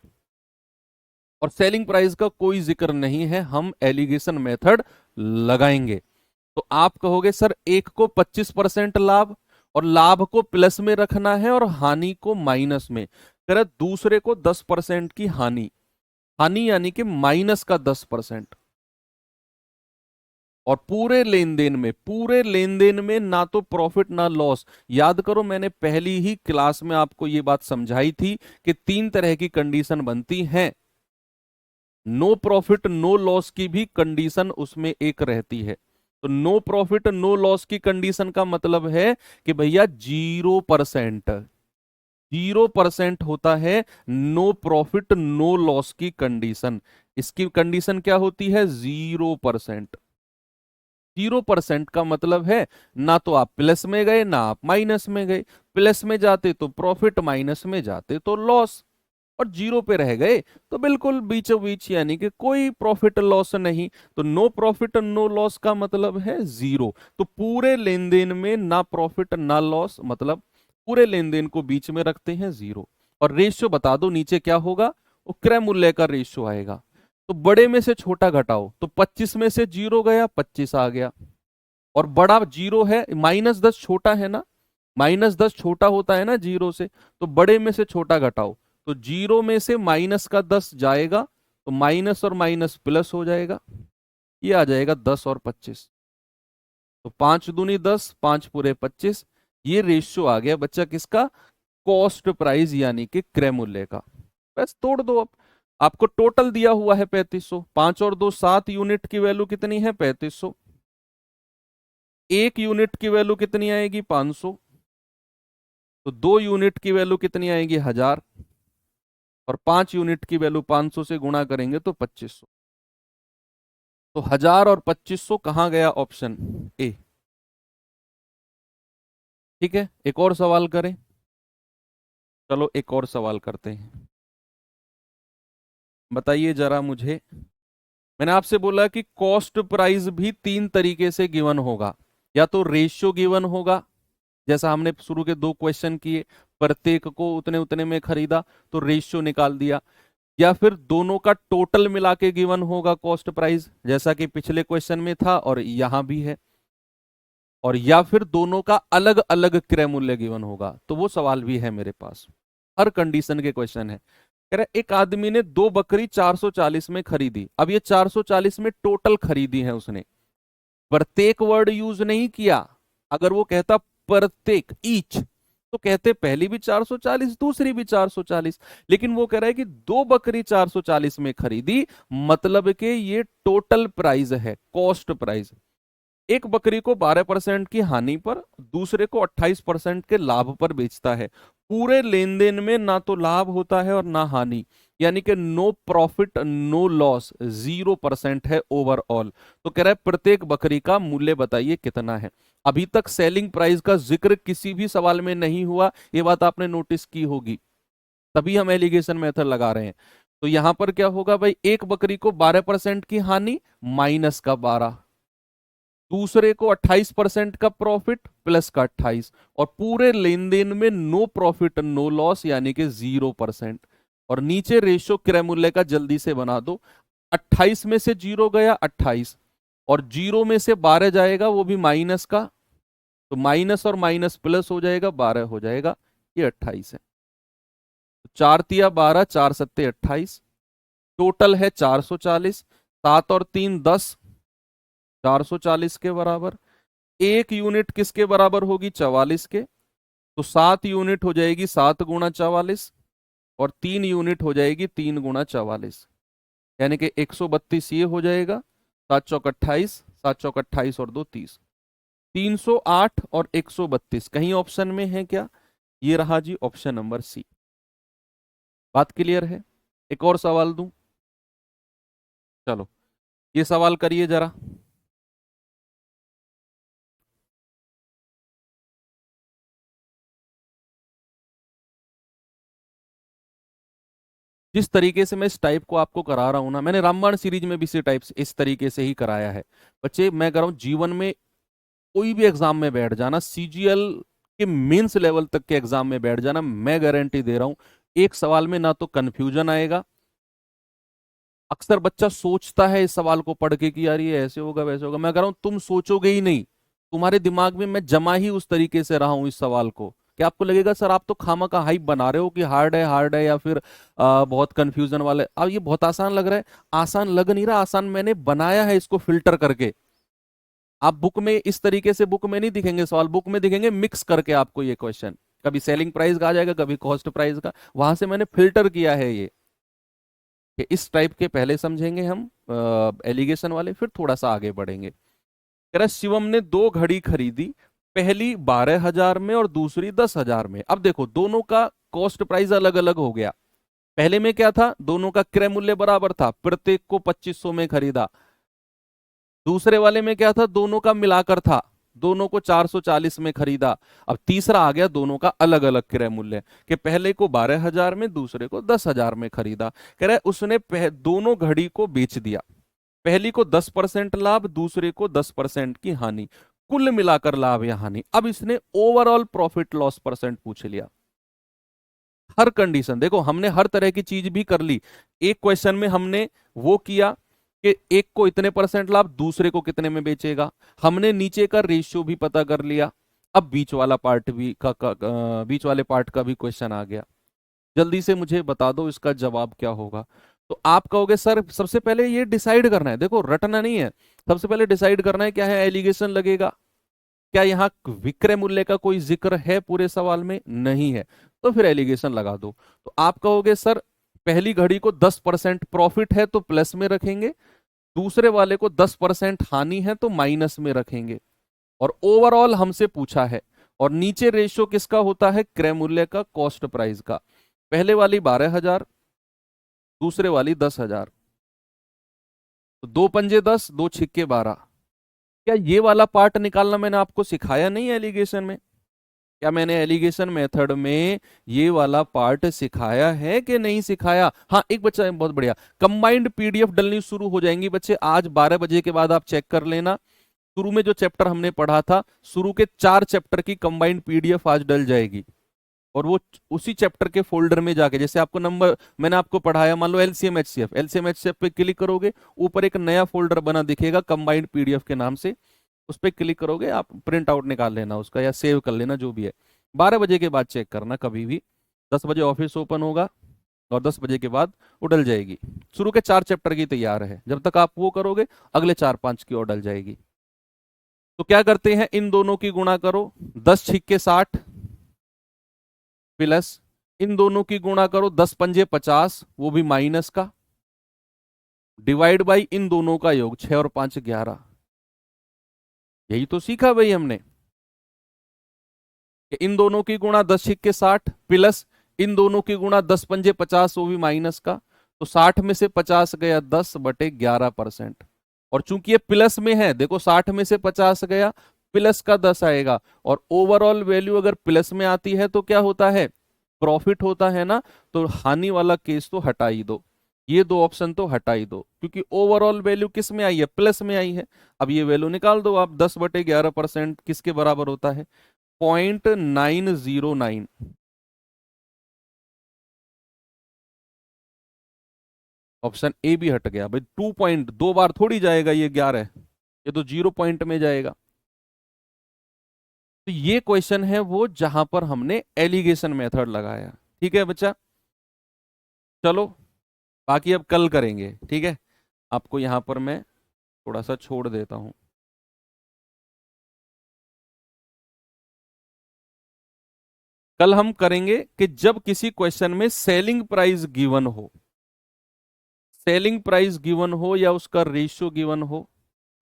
और सेलिंग प्राइस का कोई जिक्र नहीं है, हम एलिगेशन मेथड लगाएंगे। तो आप कहोगे सर एक को 25% लाभ और लाभ को प्लस में रखना है और हानि को माइनस में। कह दूसरे को 10% की हानि, हानि यानी कि माइनस का 10%, और पूरे लेन देन में, पूरे लेन देन में ना तो प्रॉफिट ना लॉस। याद करो मैंने पहली ही क्लास में आपको यह बात समझाई थी कि तीन तरह की कंडीशन बनती हैं। नो प्रॉफिट नो लॉस की भी कंडीशन उसमें एक रहती है। तो नो प्रॉफिट नो लॉस की कंडीशन का मतलब है कि भैया 0%, 0% होता है नो प्रॉफिट नो लॉस की कंडीशन। इसकी कंडीशन क्या होती है? 0%। 0% का मतलब है ना तो आप प्लस में गए ना आप माइनस में गए। प्लस में जाते तो प्रॉफिट, माइनस में जाते तो लॉस, और जीरो पे रह गए तो बिल्कुल बीचों बीच, यानी कि कोई प्रॉफिट लॉस नहीं। तो नो प्रॉफिट नो लॉस का मतलब है जीरो। तो पूरे लेन देन में ना प्रॉफिट ना लॉस, मतलब पूरे लेन देन को बीच में रखते हैं जीरो। और रेशियो बता दो नीचे क्या होगा? वो क्रय मूल्य का रेशियो आएगा। तो बड़े में से छोटा घटाओ, तो 25 में से जीरो गया 25 आ गया, और बड़ा जीरो है, -10 छोटा है ना, -10 छोटा होता है ना जीरो से, तो बड़े में से छोटा घटाओ, तो जीरो में से -10 जाएगा, तो माइनस और माइनस प्लस हो जाएगा, ये आ जाएगा 10 और 25। तो 5 दूनी 10, 5 पूरे 25। ये रेशियो आ गया बच्चा किसका? कॉस्ट प्राइस यानी कि क्रय मूल्य का। बस तोड़ दो अब। आपको टोटल दिया हुआ है 3500, 5 और 2 7 यूनिट की वैल्यू कितनी है? 3500। एक यूनिट की वैल्यू कितनी आएगी? 500। तो 2 यूनिट की वैल्यू कितनी आएगी 1000, और 5 यूनिट की वैल्यू 500 से गुणा करेंगे तो 2500। तो 1000 और 2500 कहां गया, ऑप्शन ए। ठीक है, एक और सवाल करें। चलो एक और सवाल करते हैं। बताइए जरा मुझे, मैंने आपसे बोला कि कॉस्ट प्राइस भी 3 तरीके से गिवन होगा। या तो रेशियो गिवन होगा, जैसा हमने शुरू के 2 क्वेश्चन किए, प्रत्येक को उतने उतने में खरीदा तो रेशियो निकाल दिया। या फिर दोनों का टोटल मिला के गिवन होगा कॉस्ट प्राइस, जैसा कि पिछले क्वेश्चन में था और यहां भी है। और या फिर दोनों का अलग अलग क्रय मूल्य गिवन होगा। तो वो सवाल भी है मेरे पास, हर कंडीशन के क्वेश्चन है। कह रहा एक आदमी ने 2 बकरी 440 में खरीदी। अब ये 440 में टोटल खरीदी है उसने, प्रत्येक वर्ड यूज नहीं किया। अगर वो कहता प्रत्येक, ईच, तो कहते पहली भी 440 दूसरी भी 440। लेकिन वो कह रहा है कि 2 बकरी 440 में खरीदी, मतलब कि ये टोटल प्राइस है, कॉस्ट प्राइस। एक बकरी को 12% की हानि पर, दूसरे को 28% के लाभ पर बेचता है। पूरे लेन देन में ना तो लाभ होता है और ना हानि, यानी कि नो प्रॉफिट नो लॉस, 0% है ओवरऑल। तो कह रहा है प्रत्येक बकरी का मूल्य बताइए कितना है। अभी तक सेलिंग प्राइस का जिक्र किसी भी सवाल में नहीं हुआ, ये बात आपने नोटिस की होगी, तभी हम एलिगेशन मेथड लगा रहे हैं। तो यहां पर क्या होगा भाई, एक बकरी को 12% की हानि माइनस का 12, दूसरे को 28% का प्रॉफिट प्लस का 28, और पूरे लेन देन में नो प्रॉफिट नो लॉस यानी कि 0%। और नीचे रेशो क्रय मूल्य का जल्दी से बना दो। 28 में से 0 गया 28, और 0 में से 12 जाएगा वो भी माइनस का, तो माइनस और माइनस प्लस हो जाएगा, 12 हो जाएगा, ये 28 है। 4 तिया 12, 4 सत्ते 28, टोटल है 440, 7 और 3 10, 440 के बराबर। एक यूनिट किसके बराबर होगी, 44 के, तो 7 यूनिट हो जाएगी 7 गुणा 44, और 3 यूनिट हो जाएगी 3 गुणा 44, यानी कि 132 ये हो जाएगा। 7 चौक 28, 7 चौक 28 और 2 30, 308 और 132 कहीं ऑप्शन में है क्या, ये रहा जी ऑप्शन नंबर सी। बात क्लियर है? एक और सवाल दूं, चलो ये सवाल करिए जरा। जिस तरीके से मैं इस टाइप को आपको करा रहा हूं ना, मैंने रामबाण सीरीज में भी इसी टाइप से इस तरीके से ही कराया है। बच्चे मैं कर रहा हूं, जीवन में कोई भी एग्जाम में बैठ जाना, सीजीएल के मेंस लेवल तक के एग्जाम में बैठ जाना, मैं गारंटी दे रहा हूं एक सवाल में ना तो कंफ्यूजन आएगा। अक्सर बच्चा सोचता है इस सवाल को पढ़ के कि यार ये ऐसे होगा वैसे होगा, मैं कह रहा हूं तुम सोचोगे ही नहीं, तुम्हारे दिमाग में मैं जमा ही उस तरीके से रहा हूं इस सवाल को, कि आपको लगेगा सर आप तो खामा का हाइप बना रहे हो कि हार्ड है, या फिर बहुत कंफ्यूजन वाले। अब ये बहुत आसान लग रहा है, आसान लग नहीं रहा, आसान मैंने बनाया है इसको फिल्टर करके। आप बुक में इस तरीके से बुक में नहीं दिखेंगे सवाल, बुक में दिखेंगे मिक्स करके आपको ये क्वेश्चन, कभी सेलिंग प्राइस का आ जाएगा कभी कॉस्ट प्राइस का, वहां से मैंने फिल्टर किया है ये, कि इस टाइप के पहले समझेंगे हम एलिगेशन वाले, फिर थोड़ा सा आगे बढ़ेंगे। कह रहा शिवम ने 2 घड़ी खरीदी, पहली 12,000 में और दूसरी 10,000 में। अब देखो दोनों का कॉस्ट प्राइस अलग अलग हो गया। पहले में क्या था, दोनों का क्रय मूल्य बराबर था, प्रत्येक को 2500 में खरीदा। दूसरे वाले में क्या था, दोनों का मिलाकर था, दोनों को 440 में खरीदा। अब तीसरा आ गया, दोनों का अलग अलग क्रय मूल्य, कि पहले को 12,000 में दूसरे को 10,000 में खरीदा। कह रहा है उसने दोनों घड़ी को बेच दिया, पहली को 10% लाभ, दूसरे को 10% की हानि, कुल मिलाकर लाभ या हानि। अब इसने ओवरऑल प्रॉफिट लॉस परसेंट पूछ लिया। हर कंडीशन देखो, हमने हर तरह की चीज भी कर ली। एक क्वेश्चन में हमने वो किया कि एक को इतने परसेंट लाभ, दूसरे को कितने में बेचेगा, हमने नीचे का रेशियो भी पता कर लिया। अब बीच वाला पार्ट भी बीच वाले पार्ट का भी क्वेश्चन आ गया। जल्दी से मुझे बता दो इसका जवाब क्या होगा। तो आप कहोगे सर सबसे पहले ये डिसाइड करना है, देखो रटना नहीं है, सबसे पहले डिसाइड करना है क्या है, एलिगेशन लगेगा, क्या यहाँ विक्रय मूल्य का कोई जिक्र है पूरे सवाल में, नहीं है, तो फिर एलिगेशन लगा दो। तो आप कहोगे सर पहली घड़ी को 10% प्रॉफिट है तो प्लस में रखेंगे, दूसरे वाले को 10% हानि है तो माइनस में रखेंगे, और ओवरऑल हमसे पूछा है, और नीचे रेशियो किसका होता है, क्रय मूल्य का कॉस्ट प्राइस का। पहले वाली 12,000, दूसरे वाली 10,000, तो दो पंजे 10, दो छिक्के 12। क्या ये वाला पार्ट निकालना मैंने आपको सिखाया नहीं एलिगेशन में? क्या मैंने एलिगेशन मेथड में ये वाला पार्ट सिखाया है कि नहीं सिखाया? हाँ, एक बच्चा है, बहुत बढ़िया। कंबाइंड पीडीएफ डलनी शुरू हो जाएंगी बच्चे, आज 12 बजे के बाद आप चेक कर लेना। शुरू में जो चैप्टर हमने पढ़ा था, शुरू के 4 चैप्टर की कंबाइंड पीडीएफ आज डल जाएगी। और वो उसी चैप्टर के फोल्डर में जाके, जैसे आपको नंबर मैंने आपको पढ़ाया, मान लो एलसीएम एचसीएफ, एलसीएम एचसीएफ पे क्लिक करोगे, ऊपर एक नया फोल्डर बना दिखेगा कंबाइंड पीडीएफ के नाम से, उस पर क्लिक करोगे, आप प्रिंट आउट निकाल लेना उसका या सेव कर लेना, जो भी है। 12 बजे के बाद चेक करना कभी भी। 10 बजे ऑफिस ओपन होगा और 10 बजे के बाद वो डल जाएगी। शुरू के 4 चैप्टर की तैयार है, जब तक आप वो करोगे अगले 4-5 की और डल जाएगी। तो क्या करते हैं, इन दोनों की गुणा करो, 10 छिक्के 60 प्लस इन दोनों की गुणा करो, 10 पंजे 50, वो भी माइनस का, डिवाइड बाई इन दोनों का योग, 6 और 5 11। यही तो सीखा भाई हमने कि इन दोनों की गुणा 10 छिक्के 60 प्लस इन दोनों की गुणा 10 पंजे 50, वो भी माइनस का। तो 60 में से 50 गया 10/11%। और चूंकि ये प्लस में है, देखो 60 में से 50 गया, प्लस का 10 आएगा। और ओवरऑल वैल्यू अगर प्लस में आती है तो क्या होता है, प्रॉफिट होता है ना। तो हानि वाला केस तो हटा ही दो, ये दो ऑप्शन तो हटा ही दो, क्योंकि ओवरऑल वैल्यू किस में आई है, प्लस में आई है। अब ये वैल्यू निकाल दो आप, 10/11% किसके बराबर होता है, 0.909। ऑप्शन ए भी हट गया भाई, 2 पॉइंट, 2 बार थोड़ी जाएगा ये 11, ये तो 0 पॉइंट में जाएगा। तो ये क्वेश्चन है वो जहां पर हमने एलिगेशन मेथड लगाया। ठीक है बच्चा, चलो बाकी अब कल करेंगे, ठीक है। आपको यहां पर मैं थोड़ा सा छोड़ देता हूं। कल हम करेंगे कि जब किसी क्वेश्चन में सेलिंग प्राइस गिवन हो, सेलिंग प्राइस गिवन हो या उसका रेशियो गिवन हो,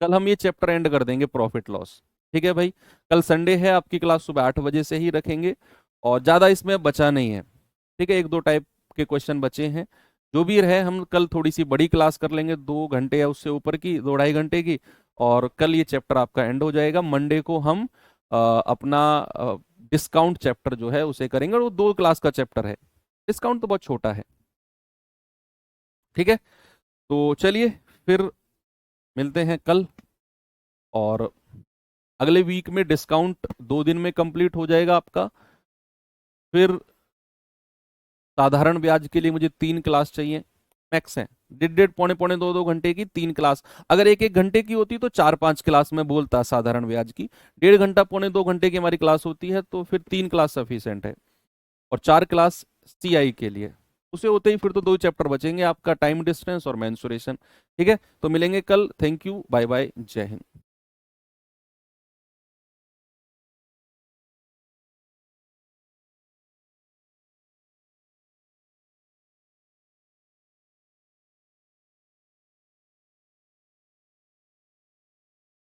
कल हम ये चैप्टर एंड कर देंगे, प्रॉफिट लॉस। ठीक है भाई, कल संडे है, आपकी क्लास सुबह 8 बजे से ही रखेंगे, और ज्यादा इसमें बचा नहीं है। ठीक है, 1-2 टाइप के क्वेश्चन बचे हैं, जो भी रहे हम कल थोड़ी सी बड़ी क्लास कर लेंगे, 2 घंटे या उससे ऊपर की, 2-2.5 घंटे की। और कल ये चैप्टर आपका एंड हो जाएगा। मंडे को हम अपना डिस्काउंट चैप्टर जो है उसे करेंगे, और वो 2 क्लास का चैप्टर है, डिस्काउंट तो बहुत छोटा है। ठीक है, तो चलिए फिर मिलते हैं कल। और अगले वीक में डिस्काउंट 2 दिन में कंप्लीट हो जाएगा आपका। फिर साधारण ब्याज के लिए मुझे 3 क्लास चाहिए, मैक्स है, 1.5 पौने 2-2 घंटे की 3 क्लास। अगर 1-1 घंटे की होती तो 4-5 क्लास में बोलता साधारण ब्याज की। 1.5 घंटा 2-2 घंटे की हमारी क्लास होती है, तो फिर 3 क्लास सफिशियंट है। और 4 क्लास सीआई के लिए, उसे होते ही फिर तो 2 चैप्टर बचेंगे आपका, टाइम डिस्टेंस और मेंसुरेशन। ठीक है, तो मिलेंगे कल। थैंक यू, बाय बाय, जय हिंद।